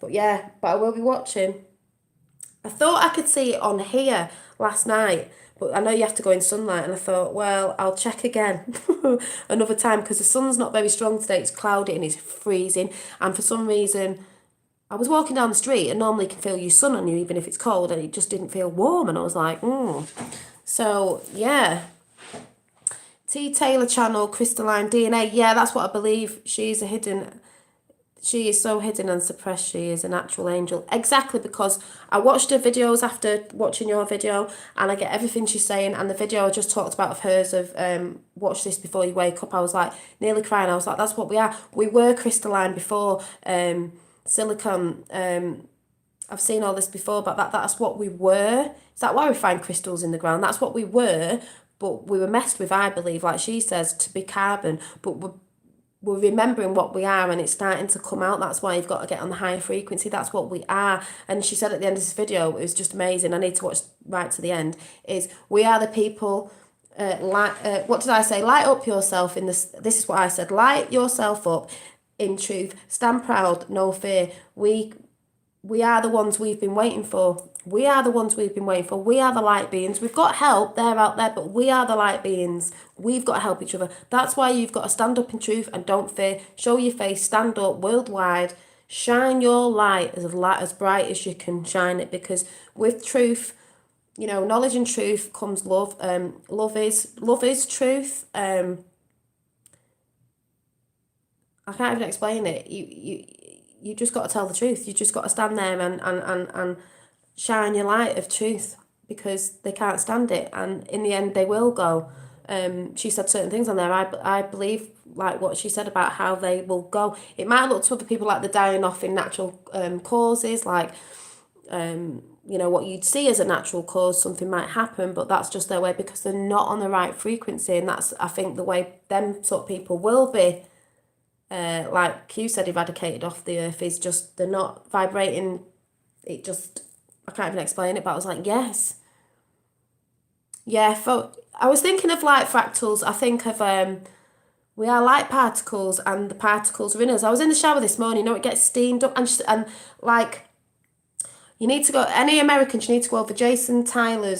But I will be watching. I thought I could see it on here last night, but I know you have to go in sunlight, and I thought, well, I'll check again another time, because the sun's not very strong today. It's cloudy and it's freezing, and for some reason I was walking down the street, and normally you can feel your sun on you even if it's cold, and it just didn't feel warm, and I was like, So yeah, T. Taylor channel, Crystalline DNA. Yeah, that's what I believe. She is so hidden and suppressed. She is an actual angel. Exactly, because I watched her videos after watching your video, and I get everything she's saying. And the video I just talked about of hers of watch this before you wake up, I was like nearly crying. I was like, that's what we are. We were crystalline before. Silicon. I've seen all this before, but that's what we were. Is that why we find crystals in the ground? That's what we were. but we were messed with, I believe, like she says, to be carbon, but we're remembering what we are, and it's starting to come out. That's why you've got to get on the higher frequency. That's what we are. And she said at the end of this video, it was just amazing. I need to watch right to the end. Is we are the people. What did I say? Light up yourself in this. This is what I said. Light yourself up in truth. Stand proud, no fear. We are the ones we've been waiting for. We are the ones we've been waiting for. We are the light beings. We've got help, they're out there, but we are the light beings. We've got to help each other. That's why you've got to stand up in truth and don't fear. Show your face, stand up worldwide. Shine your light as bright as you can shine it, because with truth, you know, knowledge and truth comes love. Love is truth. I can't even explain it. You just got to tell the truth. You just got to stand there and shine your light of truth, because they can't stand it, and in the end they will go. She said certain things on there. I believe, like what she said about how they will go. It might look to other people like they're dying off in natural causes, like you know, what you'd see as a natural cause, something might happen, but that's just their way, because they're not on the right frequency, and that's, I think, the way them sort of people will be. Like you said, eradicated off the earth, is just they're not vibrating. It just, I can't even explain it, but I was like, yes. Yeah, I was thinking of light fractals. I think of we are light particles, and the particles are in us. I was in the shower this morning, you know, it gets steamed up, and like, you need to go, any Americans, you need to go over Jason Tyler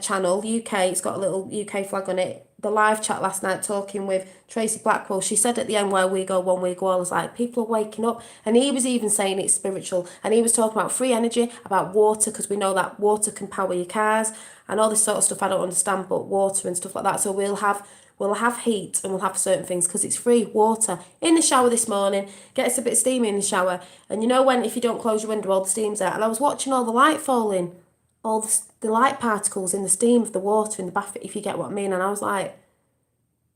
channel, UK. It's got a little UK flag on it. The live chat last night, talking with Tracy Blackwell, she said at the end, where we go, one we go all, is like, people are waking up. And he was even saying it's spiritual, and he was talking about free energy, about water, because we know that water can power your cars and all this sort of stuff I don't understand, but water and stuff like that. So we'll have heat, and we'll have certain things because it's free water. In the shower this morning, gets a bit steamy in the shower, and you know when, if you don't close your window, all the steam's out, and I was watching all the light falling, all the light particles in the steam of the water in the bath, if you get what I mean. And I was like,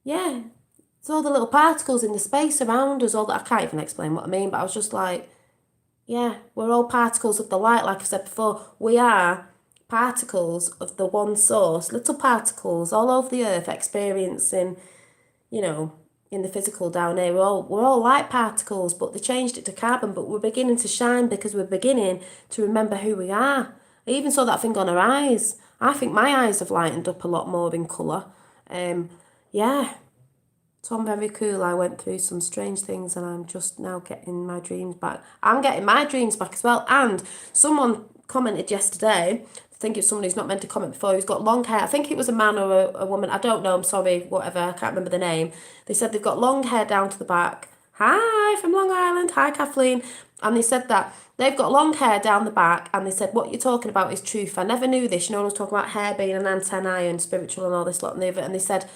yeah, it's all the little particles in the space around us, all that. I can't even explain what I mean, but I was just like, yeah, we're all particles of the light. Like I said before, we are particles of the one source, little particles all over the earth, experiencing, you know, in the physical down here, we're all light particles, but they changed it to carbon. But we're beginning to shine, because we're beginning to remember who we are. I even saw that thing on her eyes. I think my eyes have lightened up a lot more in colour. Yeah. So I'm very cool. I went through some strange things, and I'm just now getting my dreams back. I'm getting my dreams back as well. And someone commented yesterday, I think it's someone who's not meant to comment before, who's got long hair. I think it was a man or a woman. I don't know. I'm sorry, whatever. I can't remember the name. They said they've got long hair down to the back. Hi, from Long Island. Hi, Kathleen. And they said that they've got long hair down the back, and they said, what you're talking about is truth. I never knew this. You know, I was talking about hair being an antennae and spiritual and all this lot and the other. And they said,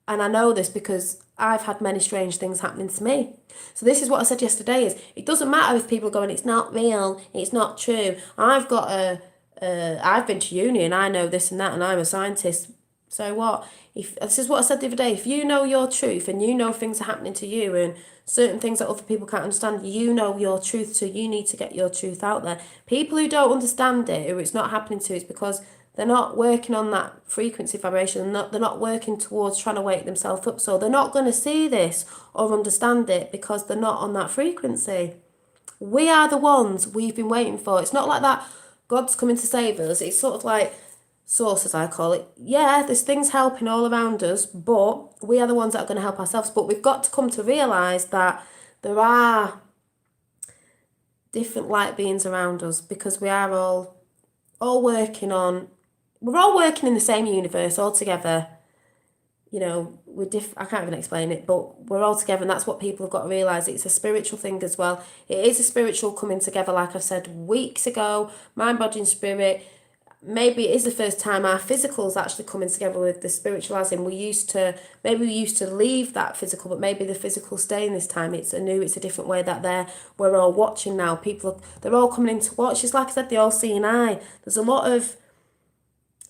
and I know this because I've had many strange things happening to me. So this is what I said yesterday, is it doesn't matter if people are going, it's not real, it's not true. I've been to uni and I know this and that, and I'm a scientist. So what? This is what I said the other day. If you know your truth, and you know things are happening to you, and certain things that other people can't understand, you know your truth, so you need to get your truth out there. People who don't understand it, who it's not happening to, it's because they're not working on that frequency vibration. They're not working towards trying to wake themselves up. So they're not going to see this or understand it, because they're not on that frequency. We are the ones we've been waiting for. It's not like that God's coming to save us. It's sort of like source, as I call it. Yeah, there's things helping all around us, but we are the ones that are going to help ourselves. But we've got to come to realise that there are different light beings around us, because we are all working on, we're all working in the same universe all together. You know, I can't even explain it, but we're all together, and that's what people have got to realise. It's a spiritual thing as well. It is a spiritual coming together, like I said weeks ago, mind, body and spirit. Maybe it is the first time our physical's actually coming together with the spiritual, as in we used to leave that physical, but maybe the physical staying this time. It's a different way that we're all watching now. They're all coming in to watch. It's like I said, the all-seeing eye. There's a lot of,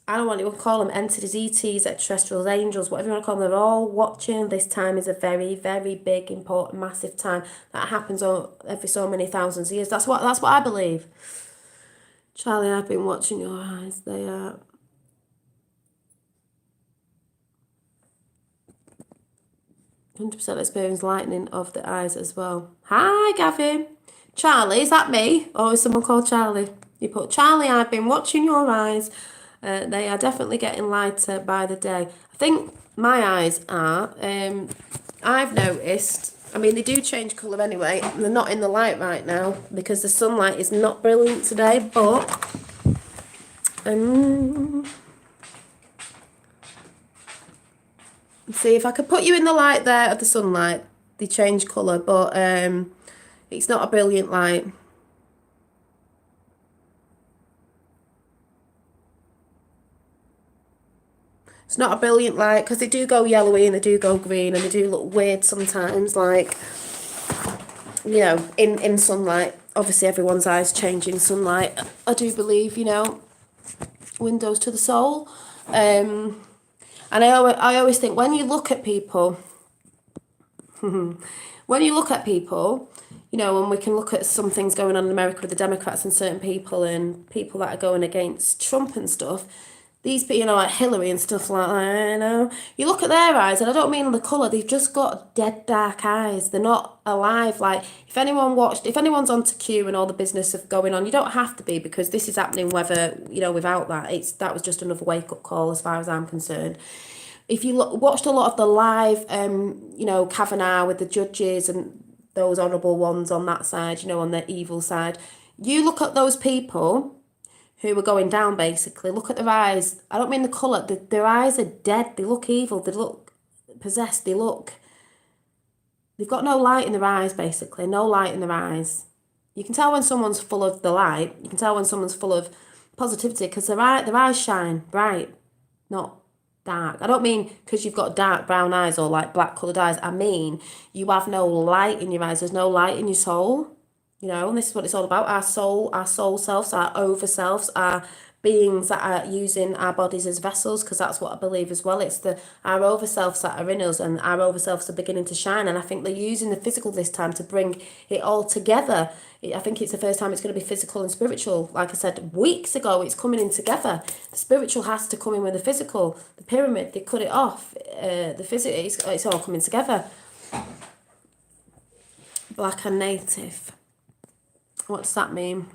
I don't want to call them entities, ETs, extraterrestrials, angels, whatever you want to call them. They're all watching. This time is a very, very big, important, massive time that happens every so many thousands of years. That's what I believe. Charlie, I've been watching your eyes. They are 100% experience lightening of the eyes as well. Hi, Gavin. Charlie, is that me? Or is someone called Charlie? You put, Charlie, I've been watching your eyes. They are definitely getting lighter by the day. I think my eyes are. I've noticed, I mean, they do change colour anyway. They're not in the light right now because the sunlight is not brilliant today, but... see, if I could put you in the light there of the sunlight, they change colour, but it's not a brilliant light. It's not a brilliant light because they do go yellowy and they do go green and they do look weird sometimes, like, you know, in sunlight. Obviously, everyone's eyes change in sunlight. I do believe, you know, windows to the soul. And I always think when you look at people, when you look at people, you know, and we can look at some things going on in America with the Democrats and certain people and people that are going against Trump and stuff. These people, you know, like Hillary and stuff like that, you know, you look at their eyes, and I don't mean the colour, they've just got dead dark eyes. They're not alive. Like, if anyone's onto Q and all the business of going on, you don't have to be, because this is happening whether, you know, without that. That was just another wake-up call as far as I'm concerned. If you watched a lot of the live, you know, Kavanaugh with the judges and those honourable ones on that side, you know, on the evil side, you look at those people who were going down, basically, look at their eyes. I don't mean the colour. Their eyes are dead. They look evil. They look possessed. They've got no light in their eyes, basically. No light in their eyes. You can tell when someone's full of the light. You can tell when someone's full of positivity because their eyes shine bright, not dark. I don't mean because you've got dark brown eyes or like black coloured eyes. I mean you have no light in your eyes. There's no light in your soul. You know, and this is what it's all about. Our soul selves, our over selves, our beings that are using our bodies as vessels, because that's what I believe as well. It's our over selves that are in us, and our over selves are beginning to shine. And I think they're using the physical this time to bring it all together. I think it's the first time it's going to be physical and spiritual. Like I said weeks ago, it's coming in together. The spiritual has to come in with the physical. The pyramid, they cut it off. The physical, it's all coming together. Black and native. What does that mean?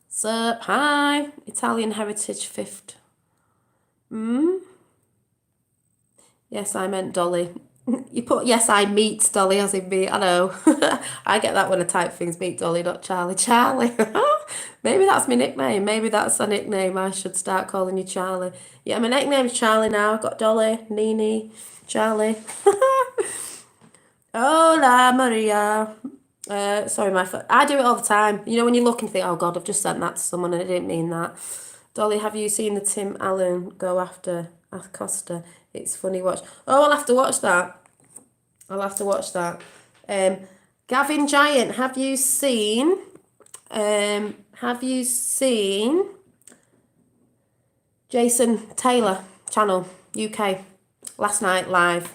Sup, hi. Italian heritage fifth. Yes, I meant Dolly. You put, yes, I meet Dolly as in me. I know. I get that when I type things. Meet Dolly, not Charlie. Charlie. Maybe that's my nickname. Maybe that's a nickname. I should start calling you Charlie. Yeah, my nickname's Charlie now. I've got Dolly, Nini, Charlie. Hola, Maria. Sorry, I do it all the time. You know, when you look and think, oh God, I've just sent that to someone and I didn't mean that. Dolly, have you seen the Tim Allen go after Acosta? It's funny watch. Oh, I'll have to watch that. Gavin Giant, have you seen Jason Taylor channel UK last night live,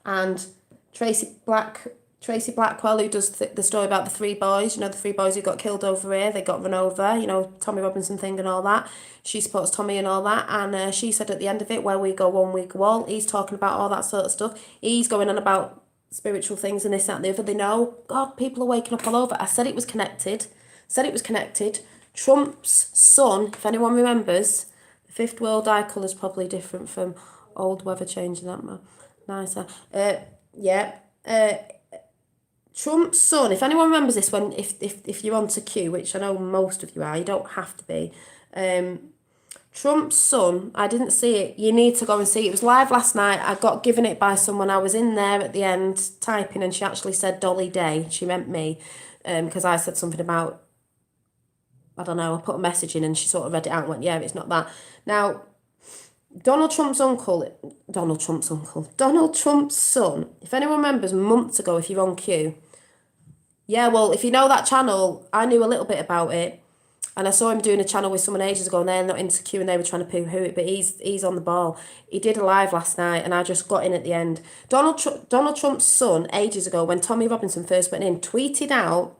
and Tracy Blackwell, who does the story about the three boys, you know, the three boys who got killed over here, they got run over, you know, Tommy Robinson thing and all that. She supports Tommy and all that, and she said at the end of it, where we go one, we go all. He's talking about all that sort of stuff. He's going on about spiritual things and this, that and the other. They know, God, people are waking up all over. I said it was connected. Trump's son, if anyone remembers, the fifth world eye colour is probably different from old weather changing that man. Nicer. Trump's son, if anyone remembers this, when if you're on to Q, which I know most of you are, you don't have to be. Trump's son, I didn't see it. You need to go and see it. It was live last night. I got given it by someone. I was in there at the end typing, and she actually said Dolly Day. She meant me, because I said something about, I don't know, I put a message in and she sort of read it out and went, yeah, it's not that. Now, Donald Trump's son, if anyone remembers months ago, if you're on Q, yeah, well, if you know that channel, I knew a little bit about it, and I saw him doing a channel with someone ages ago, and they're not into Q and they were trying to poo-hoo it, but he's on the ball. He did a live last night and I just got in at the end. Donald Trump's son, ages ago, when Tommy Robinson first went in, tweeted out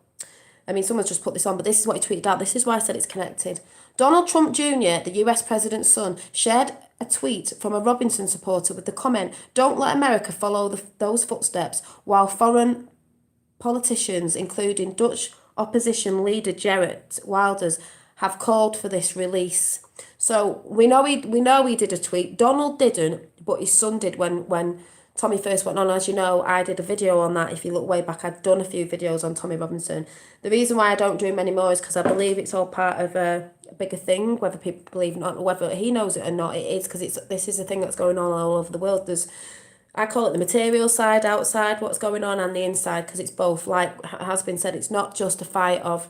I mean, someone's just put this on, but this is what he tweeted out. This is why I said it's connected. Donald Trump Jr., the US president's son, shared a tweet from a Robinson supporter with the comment, "Don't let America follow those footsteps," while foreign politicians, including Dutch opposition leader Geert Wilders, have called for this release. So we know he did a tweet. Donald didn't, but his son did when Tommy first went on. As you know, I did a video on that. If you look way back, I'd done a few videos on Tommy Robinson. The reason why I don't do him anymore is because I believe it's all part of a bigger thing, whether people believe it or not, whether he knows it or not, it is, because this is a thing that's going on all over the world. I call it the material side, outside, what's going on, and the inside, because it's both. Like has been said, it's not just a fight of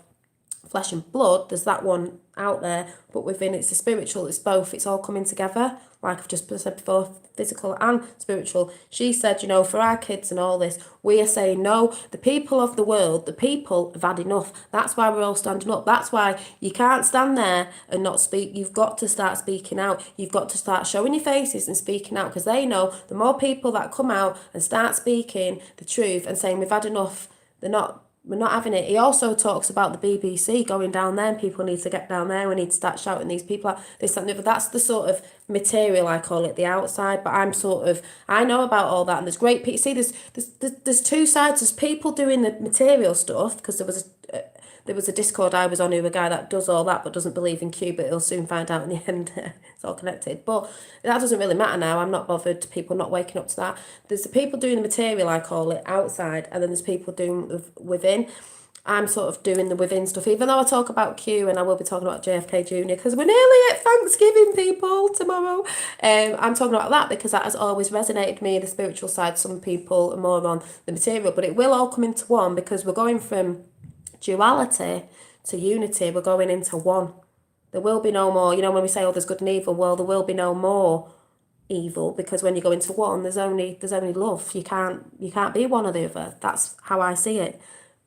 flesh and blood, there's that one out there, but within it's the spiritual, it's both, it's all coming together, like I've just said before, physical and spiritual. She said, for our kids and all this, we are saying no, the people of the world, the people have had enough. That's why we're all standing up. That's why you can't stand there and not speak. You've got to start speaking out. You've got to start showing your faces and speaking out, because they know the more people that come out and start speaking the truth and saying we've had enough, we're not having it. He also talks about the BBC going down there, and people need to get down there. We need to start shouting these people out. This, that, and the other. That's the sort of material, I call it, the outside. But I know about all that, and there's great people. See, there's two sides. There's people doing the material stuff, because there was a Discord I was on who a guy that does all that but doesn't believe in Q, but he'll soon find out in the end. It's all connected. But that doesn't really matter now. I'm not bothered. People not waking up to that. There's the people doing the material, I call it, outside, and then there's people doing the within. I'm sort of doing the within stuff, even though I talk about Q and I will be talking about JFK Jr. because we're nearly at Thanksgiving, people, tomorrow. I'm talking about that because that has always resonated with me, the spiritual side. Some people are more on the material, but it will all come into one, because we're going from duality to unity. We're going into one. There will be no more, when we say, oh, there's good and evil, well, there will be no more evil, because when you go into one, there's only love. You can't be one or the other. That's how I see it.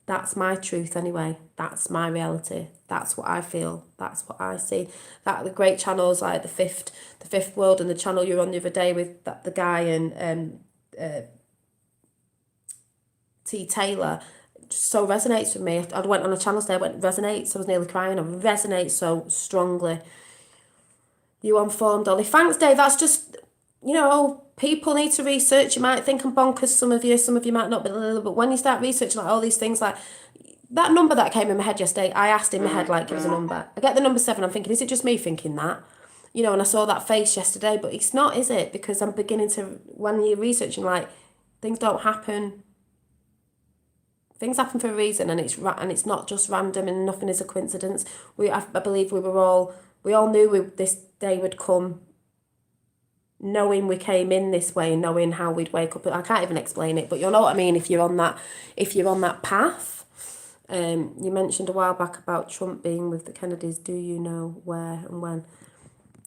That's my truth anyway. That's my reality. That's what I feel. That's what I see. That the great channels like the fifth world, and the channel you were on the other day with the guy and T. Taylor, just so resonates with me. I went on a channel today, resonates. I was nearly crying. It resonates so strongly. You informed Ollie. Thanks, Dave. That's just, people need to research. You might think I'm bonkers, some of you might not be, but when you start researching like all these things, like that number that came in my head yesterday, I asked in my head, like, give us a number. I get the number 7, I'm thinking, is it just me thinking that? And I saw that face yesterday, but it's not, is it? Because I'm beginning to, when you're researching, like, things don't happen. Things happen for a reason, and it's not just random, and nothing is a coincidence. I believe we all knew this day would come, knowing we came in this way, knowing how we'd wake up. I can't even explain it, but you'll know what I mean if you're on that path. You mentioned a while back about Trump being with the Kennedys. Do you know where and when?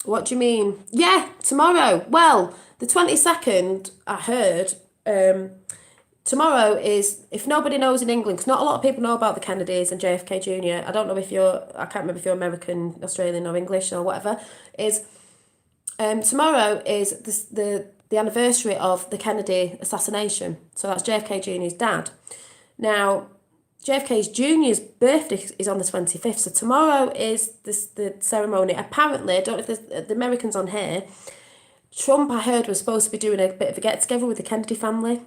What do you mean? Yeah, tomorrow. Well, the 22nd, I heard. Tomorrow is, if nobody knows in England, because not a lot of people know about the Kennedys and JFK Jr. I don't know I can't remember if you're American, Australian or English or whatever, tomorrow is the anniversary of the Kennedy assassination. So that's JFK Jr.'s dad. Now, JFK Jr.'s birthday is on the 25th, so tomorrow is the ceremony. Apparently, I don't know if the Americans on here, Trump, I heard, was supposed to be doing a bit of a get-together with the Kennedy family.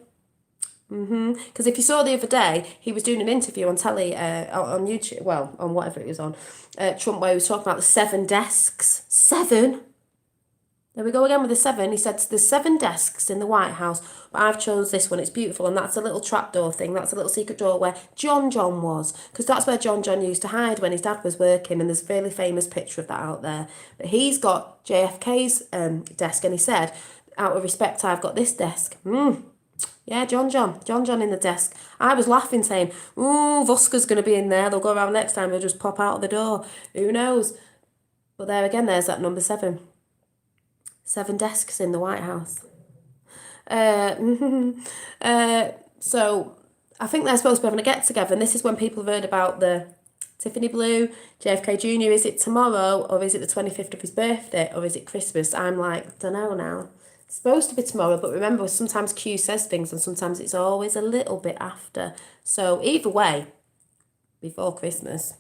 Because if you saw the other day, he was doing an interview on telly, on YouTube, well, on whatever it was on, Trump, where he was talking about the 7 desks. 7? There we go again with the 7. He said there's 7 desks in the White House, but I've chose this one. It's beautiful, and that's a little trapdoor thing. That's a little secret door where John was, because that's where John used to hide when his dad was working, and there's a fairly famous picture of that out there. But he's got JFK's desk, and he said, out of respect, I've got this desk. Yeah, John in the desk. I was laughing, saying, ooh, Vuska's going to be in there. They'll go around next time. They'll just pop out of the door. Who knows? But there again, there's that number 7. 7 desks in the White House. So I think they're supposed to be having a get-together, and this is when people have heard about the Tiffany Blue, JFK Jr. Is it tomorrow, or is it the 25th of his birthday, or is it Christmas? I'm like, don't know now. It's supposed to be tomorrow, but remember, sometimes Q says things, and sometimes it's always a little bit after. So either way, before Christmas.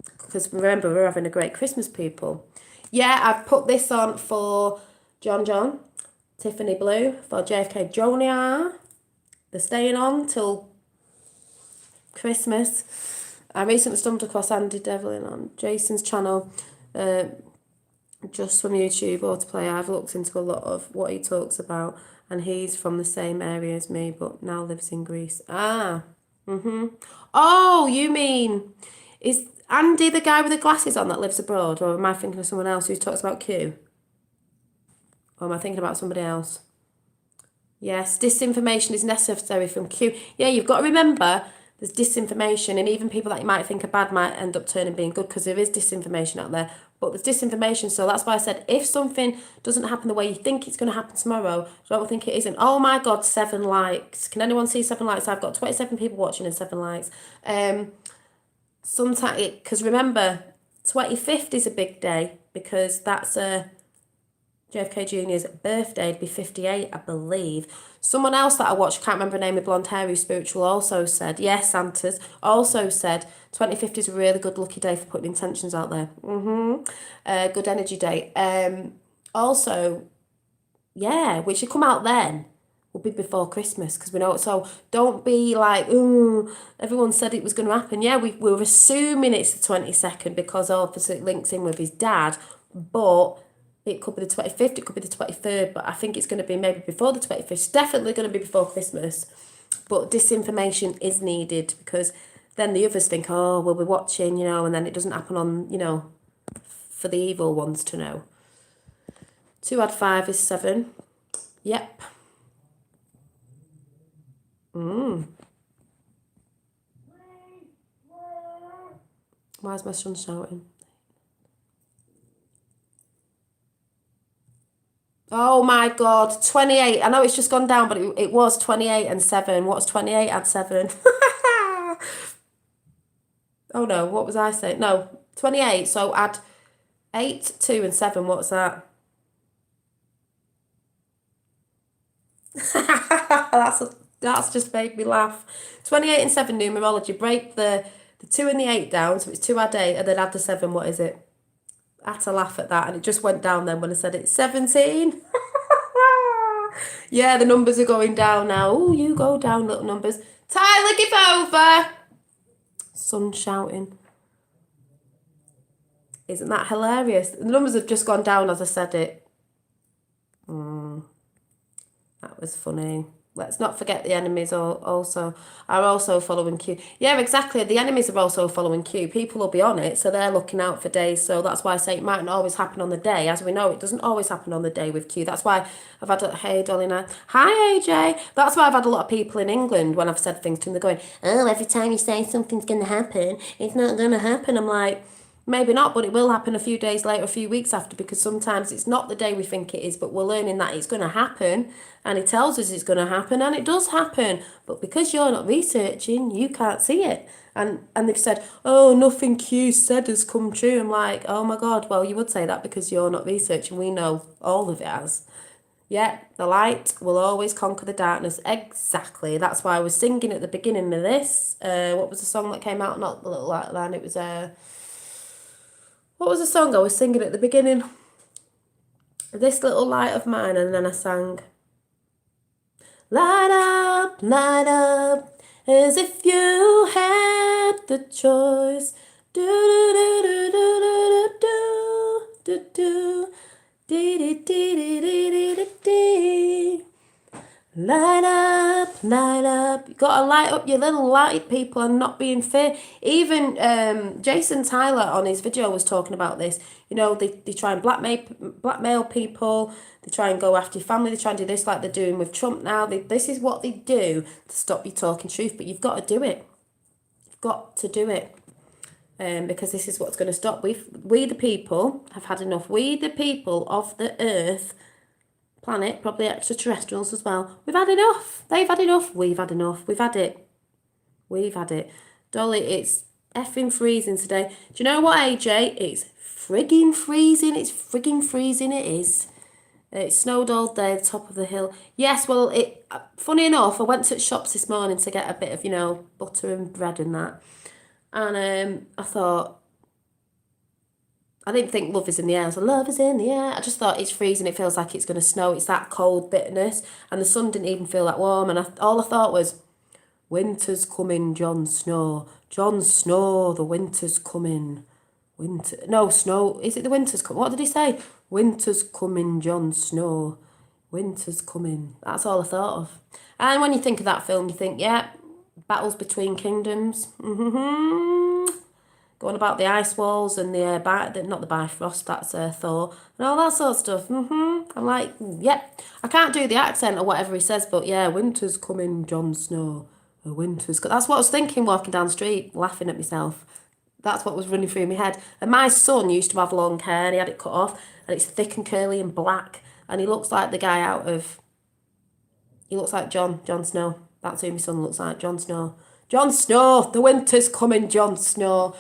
Because remember, we're having a great Christmas, people. Yeah, I've put this on for John, Tiffany Blue, for JFK Jr. They're staying on till Christmas. I recently stumbled across Andy Devlin on Jason's channel, just from YouTube Autoplay. I've looked into a lot of what he talks about, and he's from the same area as me, but now lives in Greece. Oh, you mean, is Andy the guy with the glasses on that lives abroad, or am I thinking of someone else who talks about Q? Or am I thinking about somebody else? Yes, disinformation is necessary from Q. Yeah, you've got to remember there's disinformation, and even people that you might think are bad might end up turning being good, because there is disinformation out there. But there's disinformation, so that's why I said if something doesn't happen the way you think it's going to happen tomorrow, don't think it isn't. Oh my God, 7 likes. Can anyone see 7 likes? I've got 27 people watching and 7 likes. Sometimes, because remember, 25th is a big day, because that's JFK Jr.'s birthday. It'd be 58, I believe. Someone else that I watched, can't remember her name, with blonde hair, who's spiritual, also said, yes, Santa's, also said 25th is a really good lucky day for putting intentions out there. Good energy day. Also, yeah, which should come out then, will be before Christmas, because we know it. So don't be like, ooh, everyone said it was going to happen. Yeah, we were assuming it's the 22nd because obviously it links in with his dad, but it could be the 25th, it could be the 23rd, but I think it's going to be maybe before the 25th. It's definitely going to be before Christmas. But disinformation is needed, because then the others think, oh, we'll be watching, you know, and then it doesn't happen on, you know, for the evil ones to know. 2 add 5 is 7. Yep. Why is my son shouting? Oh my God, 28. I know it's just gone down, but it was 28 and 7. What's 28 add 7? Oh no, what was I saying? No, 28. So add 8, 2 and 7. What's that? That's just made me laugh. 28 and 7 numerology. Break the 2 and the 8 down. So it's 2 add 8 and then add the 7. What is it? I had to laugh at that, and it just went down then when I said it's 17. Yeah, the numbers are going down now. Oh, you go down, little numbers. Tyler, give over. Son shouting. Isn't that hilarious? The numbers have just gone down as I said it. That was funny. Let's not forget the enemies are also following Q. Yeah, exactly. The enemies are also following Q. People will be on it, so they're looking out for days. So that's why I say it might not always happen on the day. As we know, it doesn't always happen on the day with Q. That's why I've had hey, Dolly, hi, AJ. That's why I've had a lot of people in England, when I've said things to them, they're going, oh, every time you say something's going to happen, it's not going to happen. I'm like, maybe not, but it will happen a few days later, a few weeks after, because sometimes it's not the day we think it is, but we're learning that it's going to happen, and it tells us it's going to happen, and it does happen. But because you're not researching, you can't see it. And they've said, oh, nothing Q said has come true. I'm like, oh my God, well, you would say that because you're not researching. We know all of it has. Yeah, the light will always conquer the darkness. Exactly. That's why I was singing at the beginning of this. What was the song that came out? Not the Little Light Line. It was what was the song I was singing at the beginning? This Little Light of Mine, and then I sang, light up, as if you had the choice. Do do do do do do do do do do do do do. Light up, you gotta light up your little light, people, and not being fair. Even Jason Tyler on his video was talking about this. You know, they try and blackmail people, they try and go after your family, they try and do this like they're doing with Trump now. This is what they do to stop you talking truth, but you've got to do it. You've got to do it. Because this is what's going to stop. We the people have had enough. We the people of the earth, planet, probably extraterrestrials as well. We've had enough. They've had enough. We've had enough. We've had it. We've had it. Dolly, it's effing freezing today. Do you know what, AJ? It's frigging freezing. It's frigging freezing. It is. It snowed all day at the top of the hill. Yes, well, funny enough, I went to shops this morning to get a bit of, butter and bread and that. And I thought, I didn't think love is in the air. I was like, love is in the air. I just thought it's freezing. It feels like it's going to snow. It's that cold bitterness. And the sun didn't even feel that warm. And all I thought was, winter's coming, Jon Snow. Jon Snow, the winter's coming. Winter, no, snow. Is it the winter's coming? What did he say? Winter's coming, Jon Snow. Winter's coming. That's all I thought of. And when you think of that film, you think, yeah, battles between kingdoms. Going about the ice walls and not the Bifrost, that's Thor, and all that sort of stuff. I'm like, yep. I can't do the accent or whatever he says, but yeah, winter's coming, Jon Snow. Winter's That's what I was thinking walking down the street, laughing at myself. That's what was running through my head. And my son used to have long hair, and he had it cut off, and it's thick and curly and black, and he looks like the guy he looks like Jon Snow. That's who my son looks like, Jon Snow. Jon Snow, the winter's coming, Jon Snow.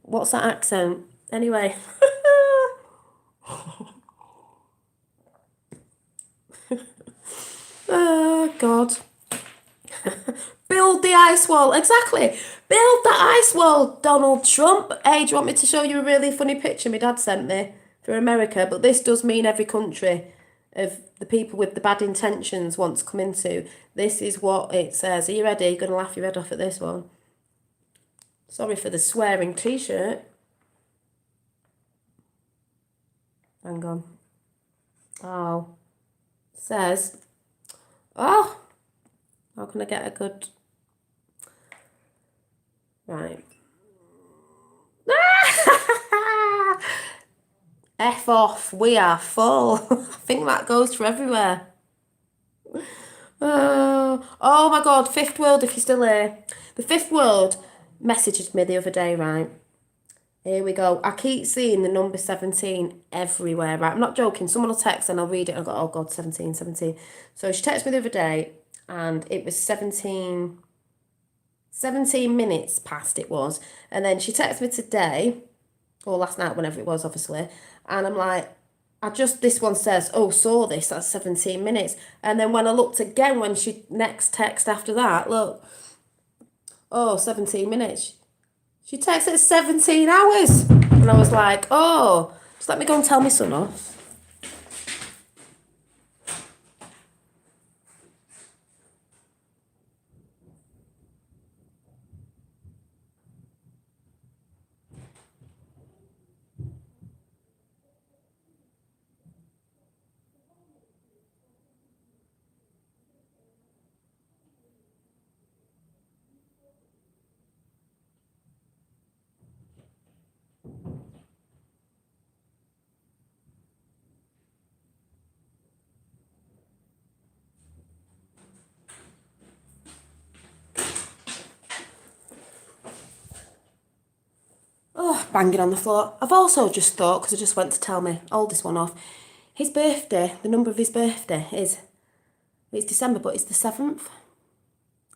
What's that accent? Anyway. Oh, God. Build the ice wall. Exactly. Build the ice wall, Donald Trump. Hey, do you want me to show you a really funny picture my dad sent me for America? But this does mean every country of the people with the bad intentions want to come into. This is what it says. Are you ready? You're going to laugh your head off at this one. Sorry for the swearing t-shirt. Hang on. Oh. It says, oh, how can I get a good... Right. F off, we are full. I think that goes for everywhere. Oh my God, Fifth World, if you're still here. The Fifth World messaged me the other day, right? Here we go. I keep seeing the number 17 everywhere, right? I'm not joking. Someone will text and I'll read it and I'll go, oh God, 17. So she texted me the other day and it was 17 minutes past it was. And then she texted me today, or last night, whenever it was, obviously. And I'm like, this one says, oh, saw this, that's 17 minutes. And then when I looked again, when she next text after that, look, oh, 17 minutes. She texted 17 hours. And I was like, oh, just let me go and tell my son off. Oh, banging on the floor. I've also just thought, because I just went to tell my oldest one off, his birthday, the number of his birthday it's December, but it's the 7th.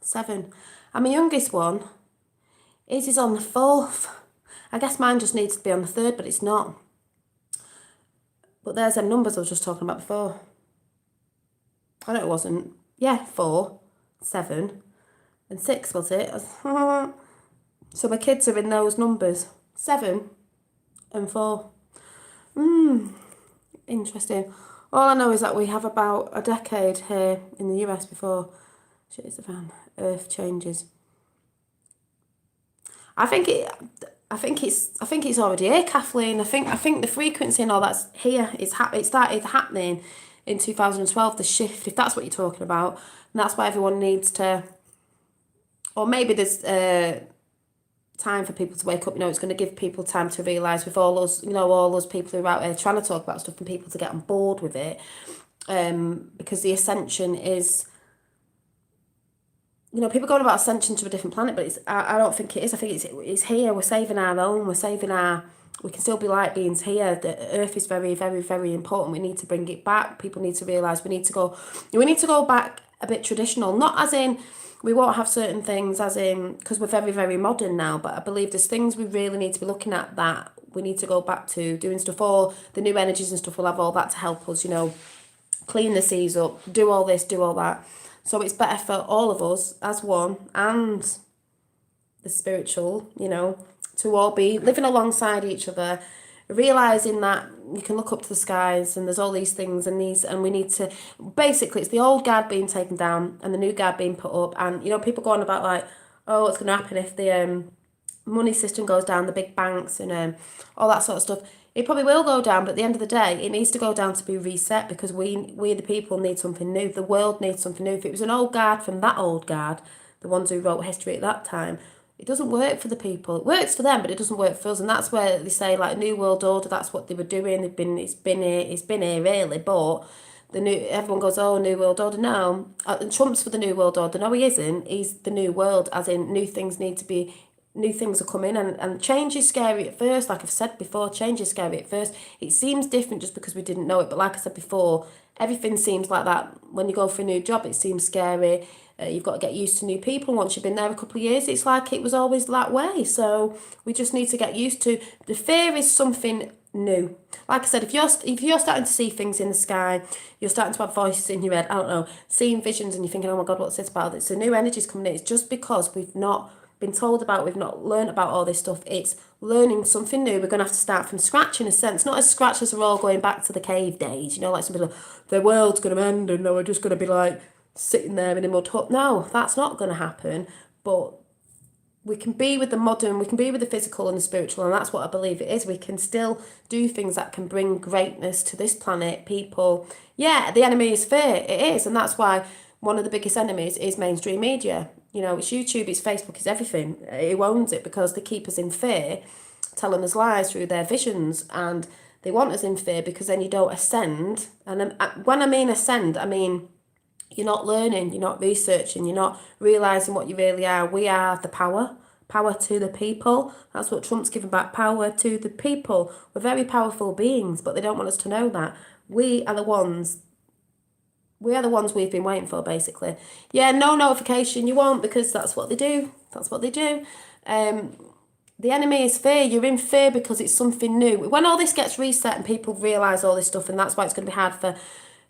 7. And my youngest one, his is on the 4th. I guess mine just needs to be on the 3rd, but it's not. But there's them numbers I was just talking about before. I know it wasn't. Yeah, 4, 7, and 6, was it? So my kids are in those numbers. 7 and 4. Interesting. All I know is that we have about a decade here in the US before shit is the fan. Earth changes. I think it's already here, Kathleen. I think the frequency and all that's here. It started happening in 2012. The shift, if that's what you're talking about, and that's why everyone needs to. Or maybe there's time for people to wake up. It's going to give people time to realise with all those people who are out there trying to talk about stuff and people to get on board with it. Because the ascension is, people going about ascension to a different planet, but I don't think it is. I think it's here. We're saving our own. We can still be light beings here. The Earth is very, very, very important. We need to bring it back. People need to realise we need to go back a bit traditional, not as in we won't have certain things as in, because we're very, very modern now, but I believe there's things we really need to be looking at that we need to go back to doing stuff. All the new energies and stuff will have all that to help us, clean the seas up, do all this, do all that. So it's better for all of us as one and the spiritual, to all be living alongside each other, realizing that you can look up to the skies and there's all these things and we need to, basically it's the old guard being taken down and the new guard being put up. And people go on about like, oh, what's going to happen if the money system goes down, the big banks and all that sort of stuff. It probably will go down, but at the end of the day, it needs to go down to be reset, because we the people need something new. The world needs something new. If it was an old guard from that old guard, the ones who wrote history at that time, it doesn't work for the people. It works for them, but it doesn't work for us. And that's where they say like New World Order. That's what they were doing. It's been here really. But everyone goes, oh, New World Order. No, and Trump's for the New World Order. No, he isn't. He's the New World, as in new things are coming, and change is scary at first. Like I've said before, change is scary at first. It seems different just because we didn't know it, but like I said before, everything seems like that. When you go for a new job, it seems scary. You've got to get used to new people. Once you've been there a couple of years, it's like it was always that way. So we just need to get used to, the fear is something new. Like I said, if you're starting to see things in the sky, you're starting to have voices in your head, I don't know, seeing visions, and you're thinking, oh my God, what's this about? It's a new energy's coming in. It's just because we've not been told about, we've not learned about all this stuff. It's learning something new. We're going to have to start from scratch, in a sense, not as scratch as we're all going back to the cave days, like some people, the world's going to end and we're just going to be like sitting there in a mud hut. No, that's not going to happen. But we can be with the modern, we can be with the physical and the spiritual, and that's what I believe it is. We can still do things that can bring greatness to this planet, people. Yeah, the enemy is fear, it is, and that's why one of the biggest enemies is mainstream media. It's YouTube, it's Facebook, it's everything. It owns it because they keep us in fear, telling us lies through their visions, and they want us in fear because then you don't ascend. And when I mean ascend, I mean you're not learning, you're not researching, you're not realising what you really are. We are the power to the people. That's what Trump's giving back, power to the people. We're very powerful beings, but they don't want us to know that. We are the ones we've been waiting for, basically. Yeah, no notification, you won't, because that's what they do. The enemy is fear. You're in fear because it's something new. When all this gets reset and people realise all this stuff, and that's why it's going to be hard for,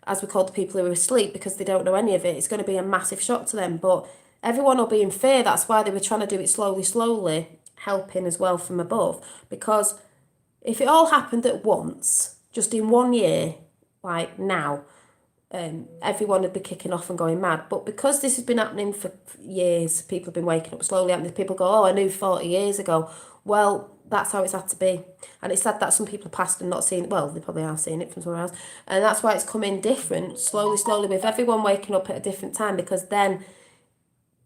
as we call the people who are asleep, because they don't know any of it, it's going to be a massive shock to them. But everyone will be in fear. That's why they were trying to do it slowly, helping as well from above. Because if it all happened at once, just in 1 year, like now, everyone would be kicking off and going mad. But because this has been happening for years, people have been waking up slowly, and people go, oh, I knew 40 years ago. Well, that's how it's had to be. And it's sad that some people are past and not seeing it. Well, they probably are seeing it from somewhere else. And that's why it's coming different, slowly, with everyone waking up at a different time, because then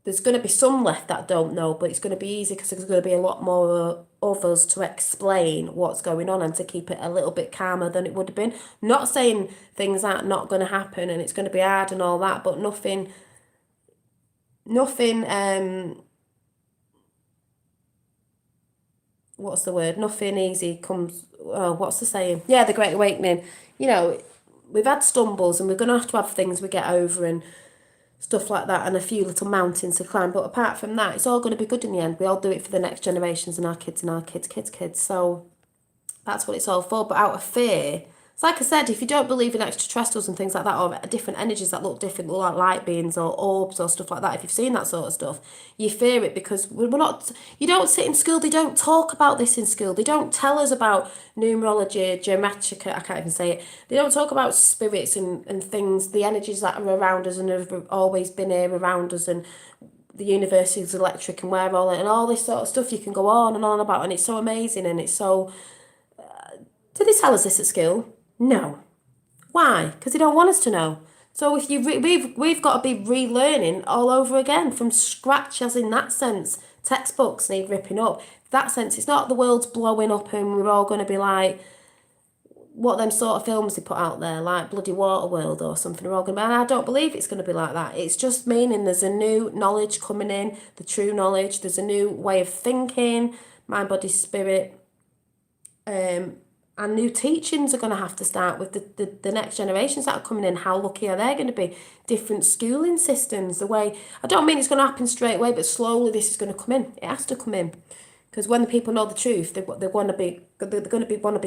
there's going to be some left that don't know, but it's going to be easy because there's going to be a lot more of us to explain what's going on and to keep it a little bit calmer than it would have been. Not saying things are not going to happen and it's going to be hard and all that, but nothing, what's the word? Nothing easy comes, what's the saying? Yeah, the Great Awakening. We've had stumbles and we're going to have things we get over and stuff like that, and a few little mountains to climb, but apart from that, it's all going to be good in the end. We all do it for the next generations and our kids and our kids. So that's what it's all for. But out of fear, it's like I said, if you don't believe in extraterrestrials and things like that, or different energies that look different, look like light beings or orbs or stuff like that, if you've seen that sort of stuff, you fear it because we're not, you don't sit in school, they don't talk about this in school, they don't tell us about numerology, geometric, I can't even say it, they don't talk about spirits and things, the energies that are around us and have always been here around us, and the universe is electric and we're all, and all this sort of stuff you can go on and on about, and it's so amazing, and it's so, do they tell us this at school? No. Why? Because they don't want us to know. So if we've got to be relearning all over again from scratch, as in that sense. Textbooks need ripping up. That sense, it's not the world's blowing up and we're all going to be like, what them sort of films they put out there, like bloody Waterworld or something. We're all going to be, and I don't believe it's going to be like that. It's just meaning there's a new knowledge coming in, the true knowledge. There's a new way of thinking, mind, body, spirit. And new teachings are going to have to start with the next generations that are coming in. How lucky are they going to be? Different schooling systems, the way, I don't mean it's going to happen straight away, but slowly this is going to come in. It has to come in. Because when the people know the truth, they're going to be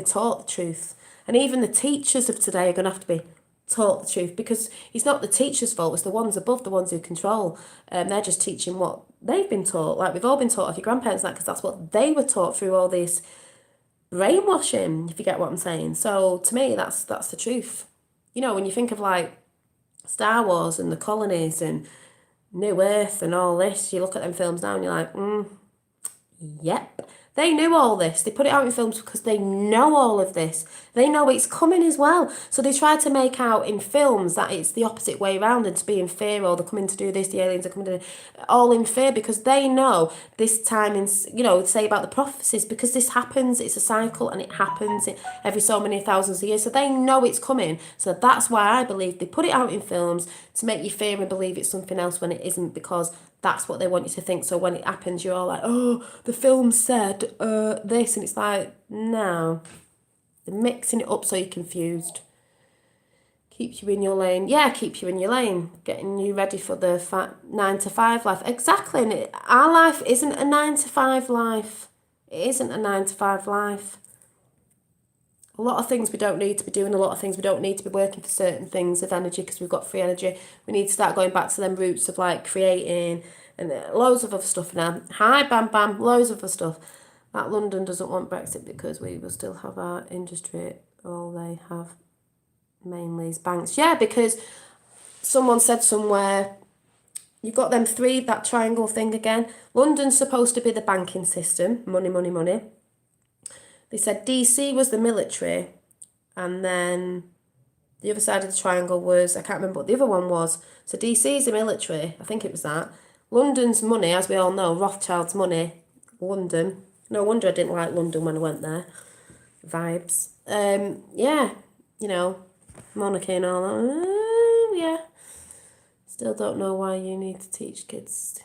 taught the truth. And even the teachers of today are going to have to be taught the truth, because it's not the teacher's fault, it's the ones above, the ones who control. They're just teaching what they've been taught, like we've all been taught off your grandparents, because that's what they were taught through all this brainwashing, if you get what I'm saying. So to me, that's the truth. You know, when you think of like Star Wars and the colonies and New Earth and all this, you look at them films now and you're like, yep. They knew all this. They put it out in films because they know all of this. They know it's coming as well. So they try to make out in films that it's the opposite way around, and to be in fear, or they're coming to do this, the aliens are coming to do, all in fear, because they know this time in, you know, say about the prophecies, because this happens, it's a cycle, and it happens every so many thousands of years. So they know it's coming. So that's why I believe they put it out in films to make you fear and believe it's something else when it isn't, because that's what they want you to think. So when it happens, you're all like, oh, the film said this. And it's like, no. They're mixing it up so you're confused. Keep you in your lane. Yeah, keep you in your lane. Getting you ready for the 9 to 5 life. Exactly. And our life isn't a 9 to 5 life. It isn't a 9 to 5 life. A lot of things we don't need to be doing, a lot of things we don't need to be working for certain things of energy, because we've got free energy. We need to start going back to them roots of like creating and loads of other stuff now. Hi, Bam Bam, loads of other stuff. That London doesn't want Brexit because we will still have our industry. All they have mainly is banks. Yeah, because someone said somewhere, you've got them three, that triangle thing again. London's supposed to be the banking system, money, money, money. They said DC was the military, and then the other side of the triangle was, I can't remember what the other one was. So DC is the military, I think it was that. London's money, as we all know, Rothschild's money, London. No wonder I didn't like London when I went there. Vibes. Yeah, you know, monarchy and all that. Yeah. Still don't know why you need to teach kids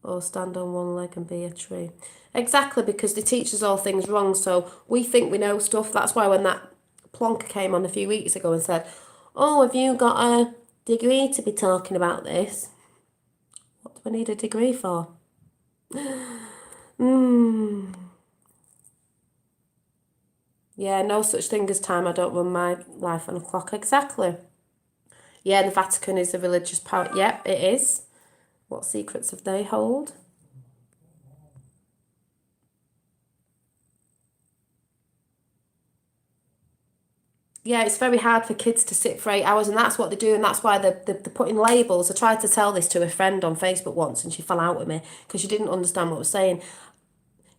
or stand on one leg and be a tree. Exactly, because they teach us all things wrong, so we think we know stuff. That's why when that plonker came on a few weeks ago and said, oh, have you got a degree to be talking about this? What do I need a degree for? Yeah, no such thing as time. I don't run my life on a clock. Exactly. Yeah, the Vatican is a religious power. Yep, it is. What secrets have they hold? Yeah, it's very hard for kids to sit for 8 hours, and that's what they do, and that's why they're putting labels. I tried to tell this to a friend on Facebook once, and she fell out with me because she didn't understand what I was saying.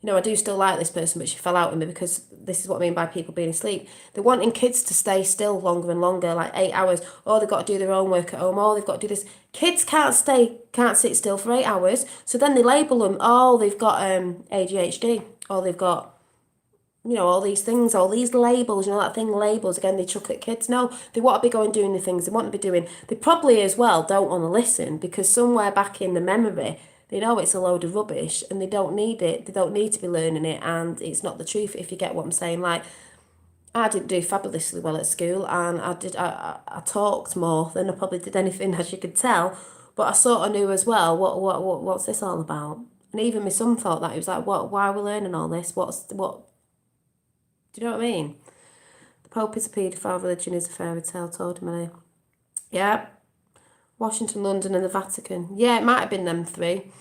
You know, I do still like this person, but she fell out with me because this is what I mean by people being asleep. They're wanting kids to stay still longer and longer, like 8 hours. Oh, they've got to do their own work at home. Oh, they've got to do this. Kids can't sit still for 8 hours. So then they label them, oh, they've got ADHD. Or they've got, you know, all these things, all these labels, you know, that thing, labels, again, they chuck at kids. No, they want to be going doing the things they want to be doing. They probably as well don't want to listen, because somewhere back in the memory, they know it's a load of rubbish and they don't need it. They don't need to be learning it, and it's not the truth, if you get what I'm saying. Like, I didn't do fabulously well at school, and I talked more than I probably did anything, as you could tell, but I sort of knew as well, what's this all about? And even my son thought that. He was like, why are we learning all this? What do you know what I mean? The Pope is a paedophile, religion is a fairy tale, told him, eh? Yeah. Washington, London and the Vatican. Yeah, it might have been them three.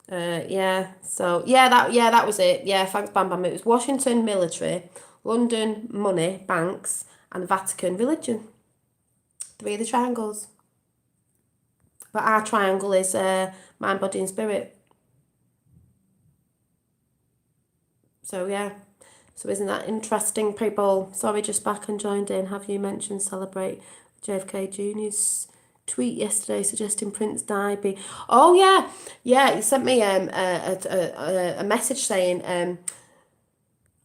Yeah, so, that was it. Yeah, thanks, Bam Bam. It was Washington, military, London, money, banks, and the Vatican, religion. 3 of the triangles. But our triangle is mind, body and spirit. So, yeah. So isn't that interesting, people? Sorry, just back and joined in. Have you mentioned celebrate JFK Jr.'s tweet yesterday suggesting Prince Di be... Oh, yeah. He sent me a message saying...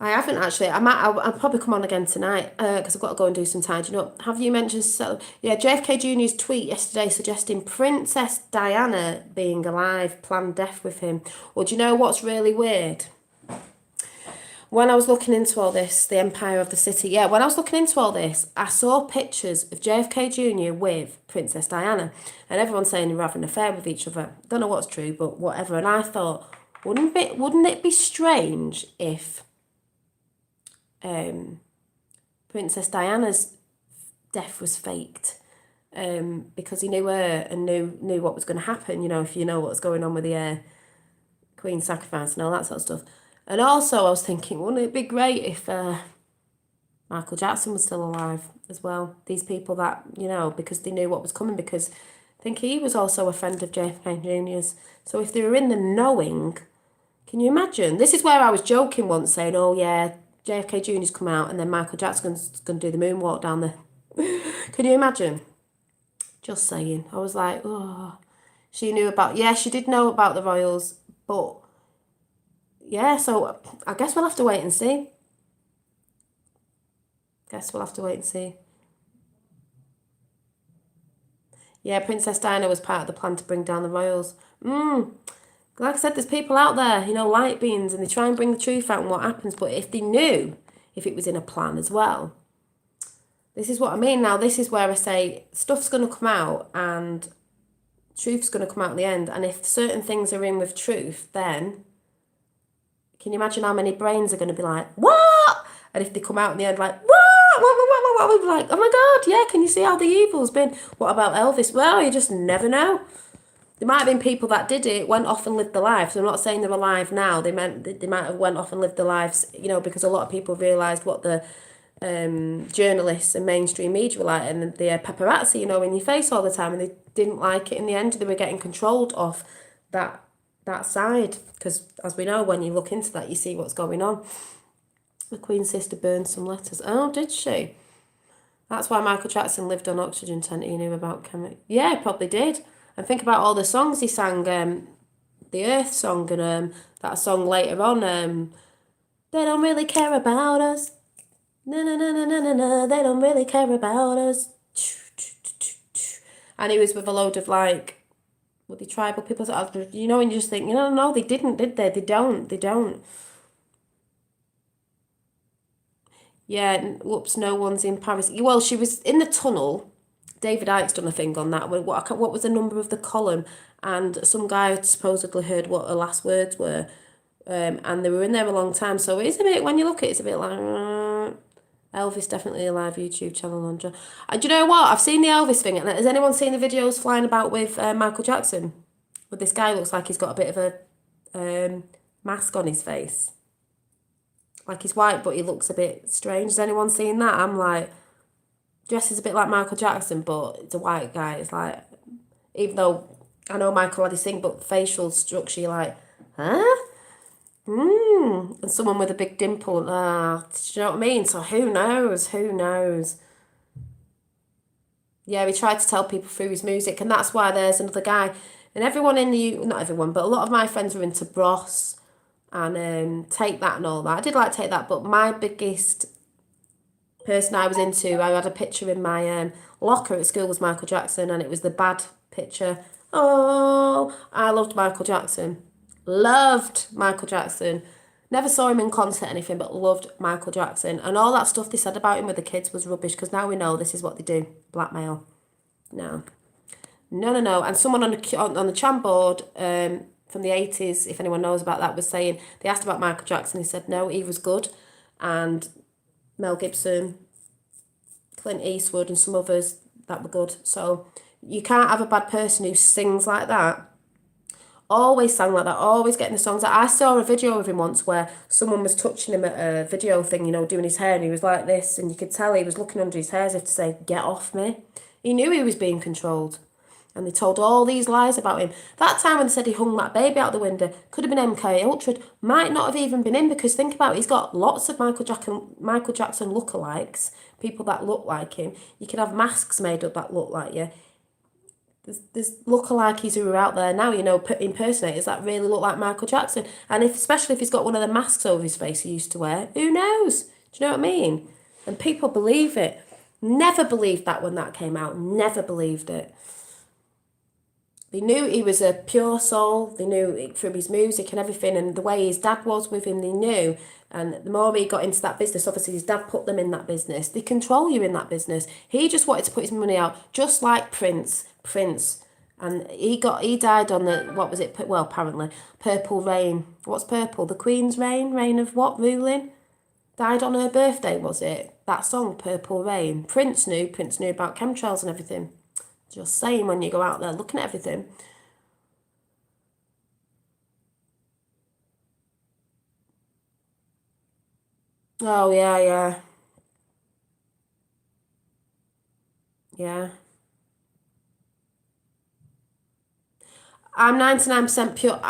I haven't actually. I'll probably come on again tonight because I've got to go and do some tidying up. Have you mentioned... JFK Jr.'s tweet yesterday suggesting Princess Diana being alive planned death with him. Well, do you know what's really weird? When I was looking into all this, the Empire of the City, when I was looking into all this, I saw pictures of JFK Jr. with Princess Diana, and everyone's saying they were having an affair with each other. Don't know what's true, but whatever. And I thought, wouldn't it be strange if Princess Diana's death was faked. Because he knew her and knew what was going to happen, you know, if you know what's going on with the Queen sacrifice and all that sort of stuff. And also I was thinking, wouldn't it be great if Michael Jackson was still alive as well? These people that, you know, because they knew what was coming, because I think he was also a friend of JFK Jr.'s. So if they were in the knowing, can you imagine? This is where I was joking once, saying, oh yeah, JFK Jr.'s come out and then Michael Jackson's going to do the moonwalk down there. Can you imagine? Just saying. I was like, oh, she knew about, yeah, she did know about the royals, but yeah, so I guess we'll have to wait and see. Yeah, Princess Diana was part of the plan to bring down the royals. Like I said, there's people out there, you know, light beings, and they try and bring the truth out and what happens, but if they knew, if it was in a plan as well, this is what I mean. Now, this is where I say stuff's going to come out and truth's going to come out in the end. And if certain things are in with truth, then can you imagine how many brains are going to be like, what? And if they come out in the end like, what? We'll be like, oh my God, yeah, can you see how the evil's been? What about Elvis? Well, you just never know. There might have been people that did it, went off and lived their lives. I'm not saying they're alive now. They might have went off and lived their lives, you know, because a lot of people realised what the journalists and mainstream media were like, and the paparazzi, you know, in your face all the time, and they didn't like it. In the end, they were getting controlled off that side, because as we know, when you look into that, you see what's going on. The Queen's sister burned some letters. Oh, did she? That's why Michael Jackson lived on oxygen tent. He knew about chemical. Yeah, he probably did. And think about all the songs he sang. The Earth song, and that song later on. They don't really care about us. No, no, no, no, no, no, no. They don't really care about us. And he was with a load of like, what the tribal people, you know, and you just think, you know, no, they didn't, did they? They don't. Yeah, whoops, no one's in Paris. Well, she was in the tunnel. David Icke's done a thing on that. What was the number of the column? And some guy had supposedly heard what her last words were. And they were in there a long time. So it's a bit, when you look at it, it's a bit like, Elvis definitely a live YouTube channel on John. And do you know what? I've seen the Elvis thing. Has anyone seen the videos flying about with Michael Jackson? With this guy looks like he's got a bit of a mask on his face. Like he's white, but he looks a bit strange. Has anyone seen that? I'm like, dresses a bit like Michael Jackson, but it's a white guy. It's like, even though I know Michael had his thing, but facial structure, you're like, huh? And someone with a big dimple. Do you know what I mean? So who knows? Yeah, he tried to tell people through his music, and that's why there's another guy. And everyone not everyone, but a lot of my friends were into Bros and Take That and all that. I did like Take That, but my biggest person I was into, I had a picture in my locker at school, was Michael Jackson, and it was the bad picture. Oh, I loved Michael Jackson. Loved Michael Jackson. Never saw him in concert or anything, but loved Michael Jackson. And all that stuff they said about him with the kids was rubbish, because now we know this is what they do. Blackmail. No. And someone on the Cham board from the 80s, if anyone knows about that, was saying, they asked about Michael Jackson, he said no, he was good. And Mel Gibson, Clint Eastwood and some others that were good. So you can't have a bad person who sings like that. Always sang like that, always getting the songs. I saw a video of him once where someone was touching him at a video thing, you know, doing his hair, and he was like this, and you could tell he was looking under his hair as if to say, get off me. He knew he was being controlled. And they told all these lies about him. That time when they said he hung that baby out the window, could have been MK Ultra, might not have even been him, because think about it, he's got lots of Michael Jackson lookalikes, people that look like him. You can have masks made up that look like you. There's lookalikes who are out there now, you know, impersonators that really look like Michael Jackson. And especially if he's got one of the masks over his face he used to wear, who knows? Do you know what I mean? And people believe it. Never believed that when that came out. Never believed it. They knew he was a pure soul. They knew it from his music and everything, and the way his dad was with him, they knew. And the more he got into that business, obviously his dad put them in that business. They control you in that business. He just wanted to put his money out, just like Prince. And he died on the, what was it? Well, apparently, Purple Rain. What's purple? The Queen's reign? Reign of what? Ruling? Died on her birthday, was it? That song, Purple Rain. Prince knew about chemtrails and everything. Just saying, when you go out there looking at everything. Oh, yeah, yeah. Yeah. I'm 99% pure.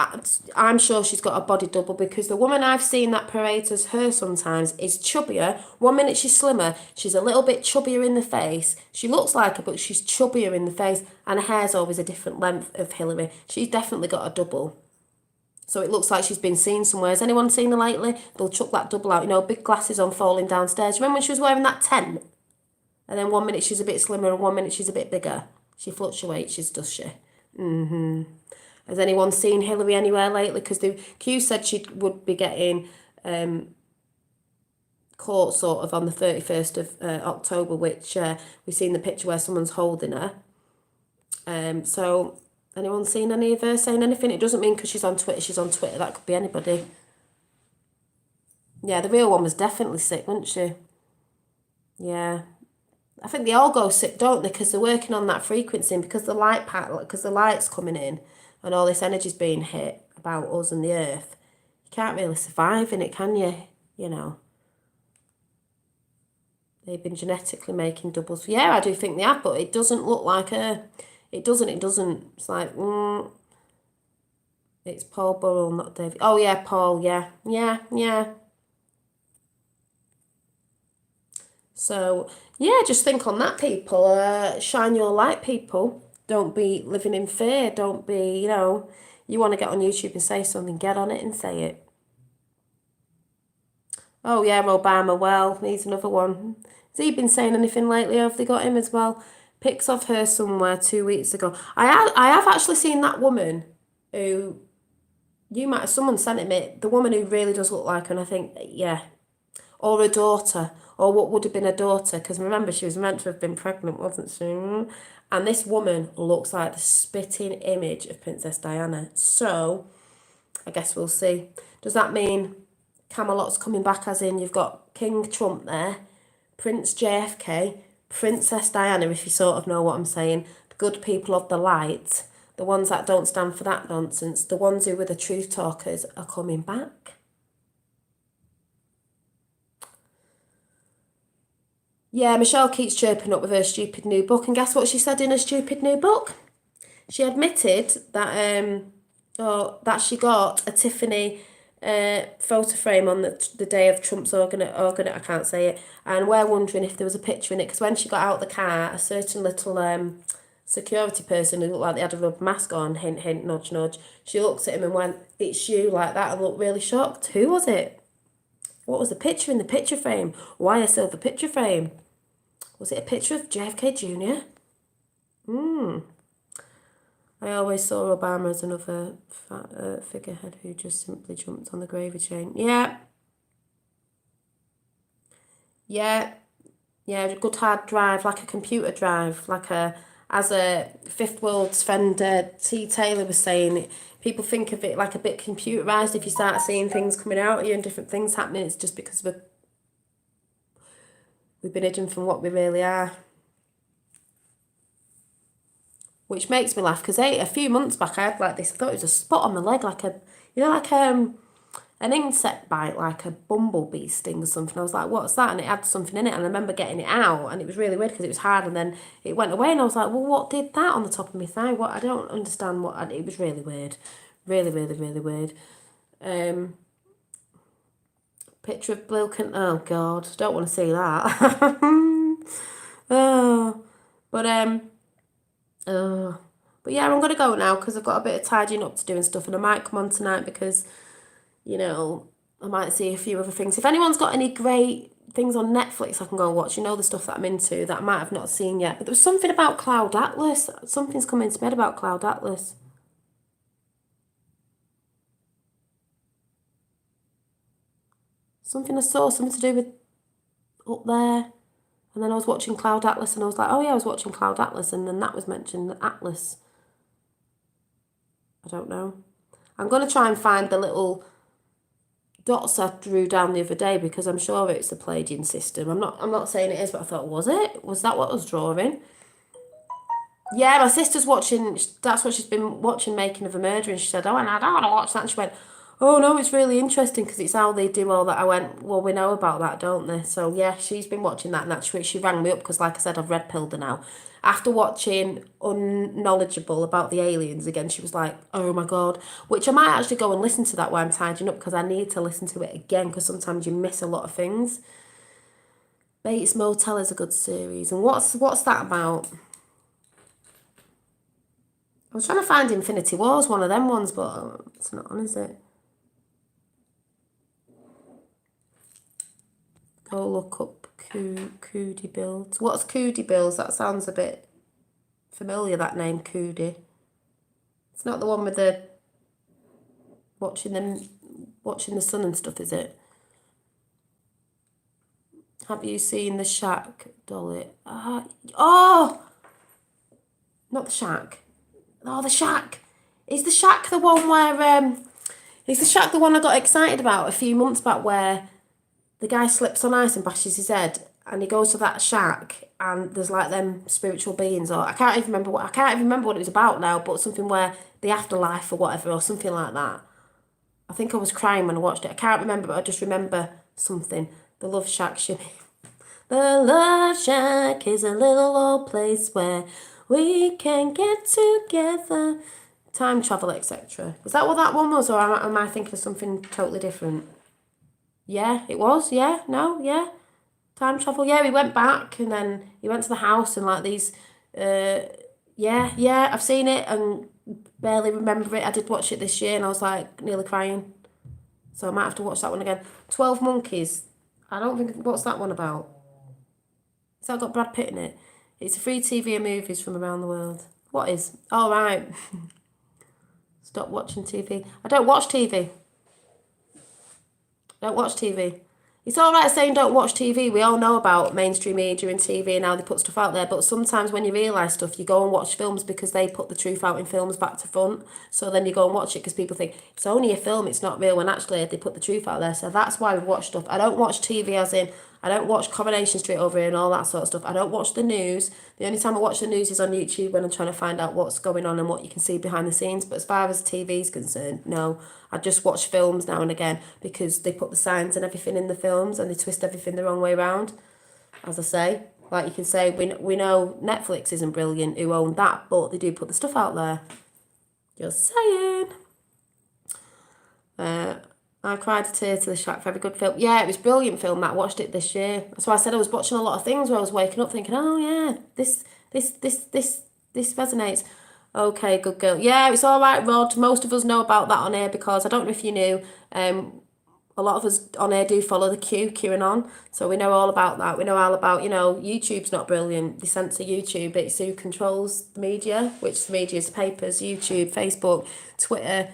I'm sure she's got a body double because the woman I've seen that parades as her sometimes is chubbier. 1 minute she's slimmer, she's a little bit chubbier in the face. She looks like her, but she's chubbier in the face, and her hair's always a different length of Hillary. She's definitely got a double. So it looks like she's been seen somewhere. Has anyone seen her lately? They'll chuck that double out, big glasses on, falling downstairs. Remember when she was wearing that tent? And then 1 minute she's a bit slimmer and 1 minute she's a bit bigger. She fluctuates, does she? Has anyone seen Hillary anywhere lately? Because the Q said she would be getting caught sort of on the 31st of October, which we've seen the picture where someone's holding her. So anyone seen any of her saying anything? It doesn't mean because she's on Twitter, she's on Twitter. That could be anybody. Yeah, the real one was definitely sick, wasn't she? Yeah. I think they all go sick, don't they? Because they're working on that frequency, and because the light's coming in and all this energy's being hit about us and the earth. You can't really survive in it, can you? They've been genetically making doubles. Yeah, I do think they have, but it doesn't look like her. It doesn't. It's like, it's Paul Burrell, not David. Oh, yeah, Paul, yeah. So, yeah, just think on that, people. Shine your light, people. Don't be living in fear. Don't be, you want to get on YouTube and say something, get on it and say it. Oh, yeah, Obama, well, needs another one. Has he been saying anything lately? Have they got him as well? Pics of her somewhere 2 weeks ago. I have actually seen that woman who, someone sent him it, the woman who really does look like her, and I think, yeah, or a daughter, or what would have been a daughter, because remember, she was meant to have been pregnant, wasn't she? And this woman looks like the spitting image of Princess Diana. So, I guess we'll see. Does that mean Camelot's coming back, as in you've got King Trump there, Prince JFK, Princess Diana, if you sort of know what I'm saying, the good people of the light, the ones that don't stand for that nonsense, the ones who were the truth talkers are coming back? Yeah, Michelle keeps chirping up with her stupid new book, and guess what she said in her stupid new book? She admitted that that she got a Tiffany photo frame on the day of Trump's I can't say it, and we're wondering if there was a picture in it, because when she got out of the car, a certain little security person who looked like they had a rubber mask on, hint hint, nudge nudge, she looked at him and went, "It's you," like that, and looked really shocked. Who was it? What was the picture in the picture frame? Why a silver picture frame? Was it a picture of JFK Jr.? I always saw Obama as another figurehead who just simply jumped on the gravy train. Yeah. Good hard drive, like a computer drive, as a Fifth World's friend T. Taylor was saying, people think of it like a bit computerised. If you start seeing things coming out of you and different things happening, it's just because we've been hidden from what we really are. Which makes me laugh, because a few months back I had like this, I thought it was a spot on my leg, like an insect bite, like a bumblebee sting or something. I was like, what's that? And it had something in it, and I remember getting it out, and it was really weird because it was hard, and then it went away, and I was like, well, what did that on the top of my thigh? What? I don't understand what. It was really weird. Really, really, really weird. Picture of Blilkin. Oh, God. Don't want to see that. But yeah, I'm going to go now because I've got a bit of tidying up to do and stuff, and I might come on tonight because, I might see a few other things. If anyone's got any great things on Netflix I can go and watch, the stuff that I'm into that I might have not seen yet. But there was something about Cloud Atlas. Something's come into my head about Cloud Atlas. Something I saw, something to do with up there. And then I was watching Cloud Atlas, and I was like, oh yeah, I was watching Cloud Atlas, and then that was mentioned, Atlas. I don't know. I'm going to try and find the dots I drew down the other day because I'm sure it's the Palladian system. I'm not saying it is, but I thought, was it? Was that what I was drawing? Yeah, my sister's watching, that's what she's been watching, Making of a Murderer, and she said, oh, and I don't want to watch that. And she went, oh, no, it's really interesting because it's how they do all that. I went, well, we know about that, don't they? So, yeah, she's been watching that, and that's she rang me up because, like I said, I've red-pilled her now. After watching Unknowledgeable about the aliens again, she was like, oh, my God, which I might actually go and listen to that while I'm tidying up because I need to listen to it again because sometimes you miss a lot of things. Bates Motel is a good series. And what's that about? I was trying to find Infinity Wars, one of them ones, but it's not on, is it? Go look up Coody Builds. What's Coody Builds? That sounds a bit familiar, that name, Coody. It's not the one with the watching the sun and stuff, is it? Have you seen The Shack, Dolly? Oh! Not The Shack. Oh, The Shack. Is The Shack the one where... is The Shack the one I got excited about a few months back where the guy slips on ice and bashes his head and he goes to that shack and there's like them spiritual beings, or I can't even remember what it was about now, but something where the afterlife or whatever, or something like that. I think I was crying when I watched it. I can't remember, but I just remember something. The Love Shack shimmy. The Love Shack is a little old place where we can get together. Time travel, etc. Is that what that one was, or am I thinking of something totally different? Yeah, it was. Yeah, no, yeah. Time travel. Yeah, we went back and then he went to the house and like these. Yeah, I've seen it and barely remember it. I did watch it this year and I was like nearly crying. So I might have to watch that one again. 12 Monkeys. I don't think. What's that one about? Has that got Brad Pitt in it? It's a free TV and movies from around the world. What is? Oh, right. Stop watching TV. I don't watch TV. Don't watch TV. It's all right saying don't watch TV. We all know about mainstream media and TV and how they put stuff out there. But sometimes when you realise stuff, you go and watch films because they put the truth out in films back to front. So then you go and watch it because people think it's only a film, it's not real, when actually they put the truth out there. So that's why we watch stuff. I don't watch TV as in, I don't watch Coronation Street over here and all that sort of stuff. I don't watch the news. The only time I watch the news is on YouTube when I'm trying to find out what's going on and what you can see behind the scenes. But as far as TV is concerned, no. I just watch films now and again because they put the signs and everything in the films and they twist everything the wrong way around. As I say, like you can say, we know Netflix isn't brilliant, who own that, but they do put the stuff out there. Just saying. I cried a tear to The Shack, very good film. Yeah, it was a brilliant film. I watched it this year. That's why I said I was watching a lot of things where I was waking up thinking, oh yeah, this resonates. Okay, good girl. Yeah, it's all right, Rod. Most of us know about that on air because I don't know if you knew, a lot of us on air do follow the QAnon, so we know all about that. We know all about, YouTube's not brilliant. They censor YouTube. It's who controls the media, which the media's papers, YouTube, Facebook, Twitter,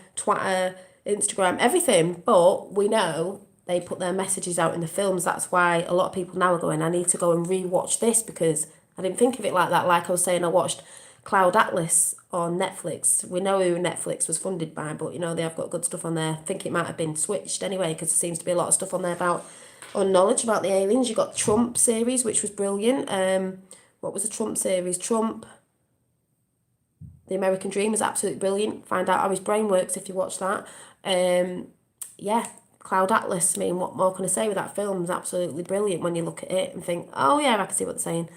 Instagram, everything. But we know they put their messages out in the films. That's why a lot of people now are going, I need to go and re-watch this because I didn't think of it like that. Like I was saying, I watched Cloud Atlas on Netflix. We know who Netflix was funded by, but they have got good stuff on there. I think it might have been switched anyway because there seems to be a lot of stuff on there about knowledge about the aliens. You got Trump series, which was brilliant. What was the Trump series? Trump, The American Dream was absolutely brilliant. Find out how his brain works if you watch that. Yeah, Cloud Atlas. I mean, what more can I say with that film? It's absolutely brilliant when you look at it and think, oh yeah, I can see what they're saying.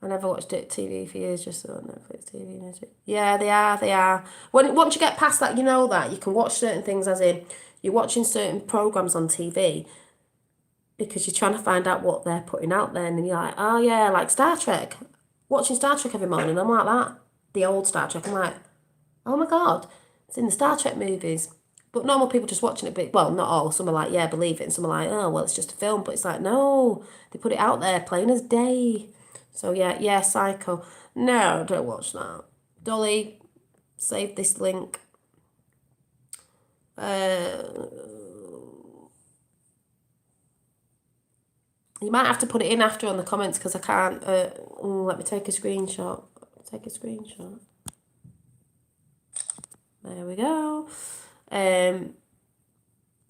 I never watched it TV for years, just on Netflix TV. Yeah, they are. Once you get past that, that you can watch certain things, as in you're watching certain programs on TV because you're trying to find out what they're putting out there, and then you're like, oh yeah, like Star Trek. Watching Star Trek every morning, I'm like that. The old Star Trek, I'm like, oh my God, it's in the Star Trek movies. But normal people just watching it, well, not all. Some are like, yeah, believe it, and some are like, oh, well, it's just a film. But it's like, no, they put it out there, plain as day. So yeah, Psycho. No, don't watch that. Dolly, save this link. You might have to put it in after on the comments because I can't. Let me take a screenshot. There we go.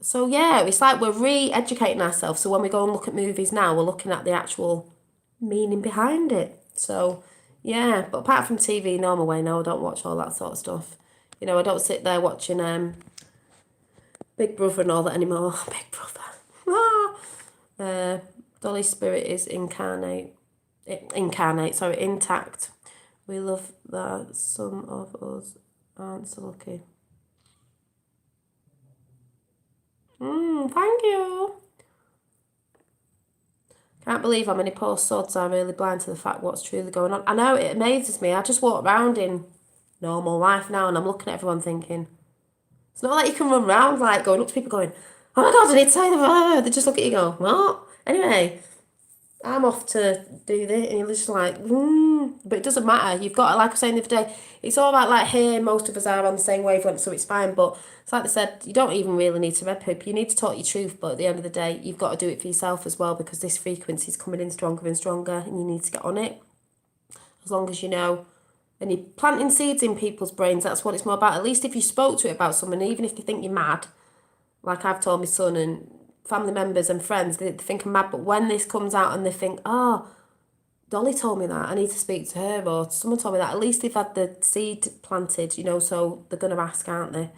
So yeah, it's like we're re-educating ourselves. So when we go and look at movies now, we're looking at the actual meaning behind it. So yeah, but apart from TV, normal way, no, I don't watch all that sort of stuff. You know, I don't sit there watching Big Brother and all that anymore. Big Brother. Ah. Dolly's spirit is intact. We love that some of us aren't so lucky. Thank you. Can't believe how many poor sods are really blind to the fact what's truly going on. I know, it amazes me. I just walk around in normal life now and I'm looking at everyone thinking, it's not like you can run around like going up to people going, oh my God, I need to say the. They just look at you and go, what? Anyway, I'm off to do this, and you're just like, but it doesn't matter. You've got, like I was saying the other day, it's all about like here, most of us are on the same wavelength, so it's fine. But it's like they said, you don't even really need to red pip. You need to talk your truth, but at the end of the day, you've got to do it for yourself as well, because this frequency is coming in stronger and stronger, and you need to get on it. As long as you know, and you're planting seeds in people's brains, that's what it's more about. At least if you spoke to it about someone, even if they think you're mad, like I've told my son and family members and friends, they think I'm mad, but when this comes out and they think, oh, Dolly told me that, I need to speak to her, or someone told me that, at least they've had the seed planted, you know, so they're going to ask, aren't they?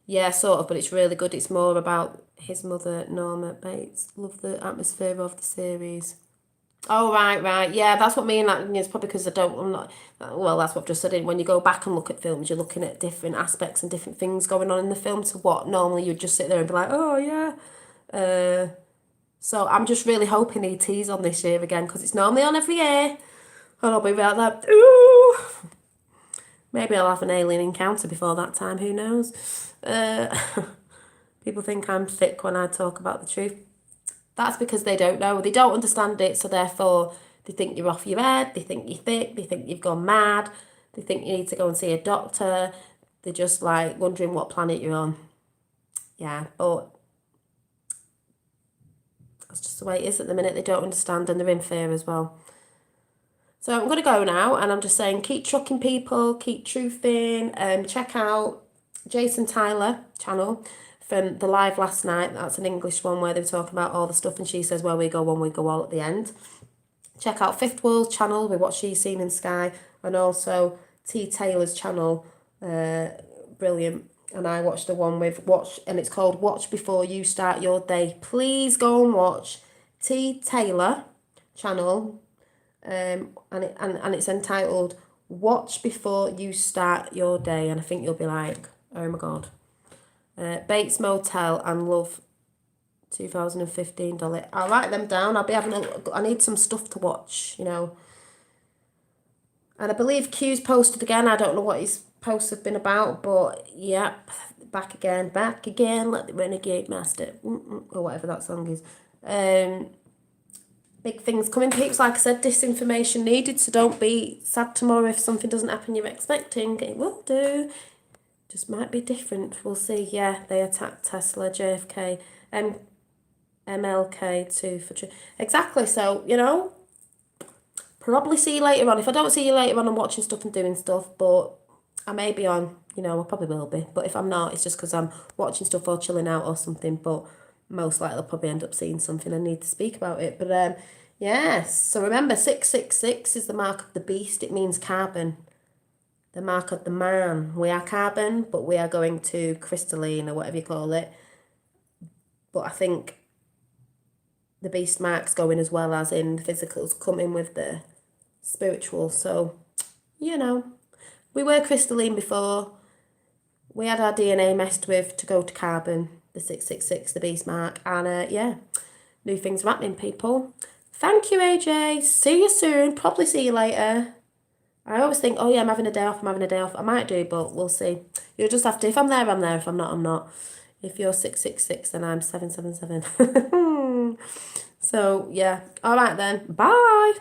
Yeah, sort of, but it's really good. It's more about his mother, Norma Bates. Love the atmosphere of the series. Oh, right. Yeah, that's what I mean. Like, it's probably because I'm not, well, that's what I've just said. When you go back and look at films, you're looking at different aspects and different things going on in the film to what normally you'd just sit there and be like, oh, yeah. So I'm just really hoping ET's on this year again, because it's normally on every year. And I'll be like that, ooh. Maybe I'll have an alien encounter before that time, who knows? People think I'm thick when I talk about the truth. That's because they don't know. They don't understand it, so therefore they think you're off your head, they think you're thick, they think you've gone mad, they think you need to go and see a doctor. They're just like wondering what planet you're on. Yeah, but that's just the way it is at the minute. They don't understand and they're in fear as well. So I'm going to go now, and I'm just saying, keep trucking people, keep truthing, check out Jason Tyler channel from the live last night. That's an English one where they were talking about all the stuff, and she says, where we go one, we go all at the end. Check out Fifth World channel with what she's seen in Sky, and also T Taylor's channel, brilliant. And I watched the one with and it's called Watch Before You Start Your Day. Please go and watch T Taylor channel, and it's entitled Watch Before You Start Your Day, and I think you'll be like, oh my God. Bates Motel and Love 2015 Dolly. I'll write them down. I'll be having I need some stuff to watch, you know. And I believe Q's posted again. I don't know what his posts have been about, but yep, back again, let the renegade master, or whatever that song is. Big things coming, peeps. Like I said, disinformation needed, so don't be sad tomorrow if something doesn't happen you're expecting. It will do. Just might be different. We'll see. Yeah, they attacked Tesla, JFK, MLK too for exactly. So you know, probably see you later on. If I don't see you later on, I'm watching stuff and doing stuff, but I may be on. You know, I probably will be. But if I'm not, it's just because I'm watching stuff or chilling out or something. But most likely I'll probably end up seeing something and need to speak about it. But yes. So remember, 666 is the mark of the beast. It means carbon. The mark of the man. We are carbon, but we are going to crystalline or whatever you call it. But I think the beast mark's going as well, as in the physicals coming with the spiritual. So, you know, we were crystalline before. We had our DNA messed with to go to carbon, the 666, the beast mark. And yeah, new things are happening, people. Thank you, AJ. See you soon. Probably see you later. I always think, oh yeah, I'm having a day off. I might do, but we'll see. You'll just have to, if I'm there, I'm there. If I'm not, I'm not. If you're 666, then I'm 777. So, yeah. All right then. Bye.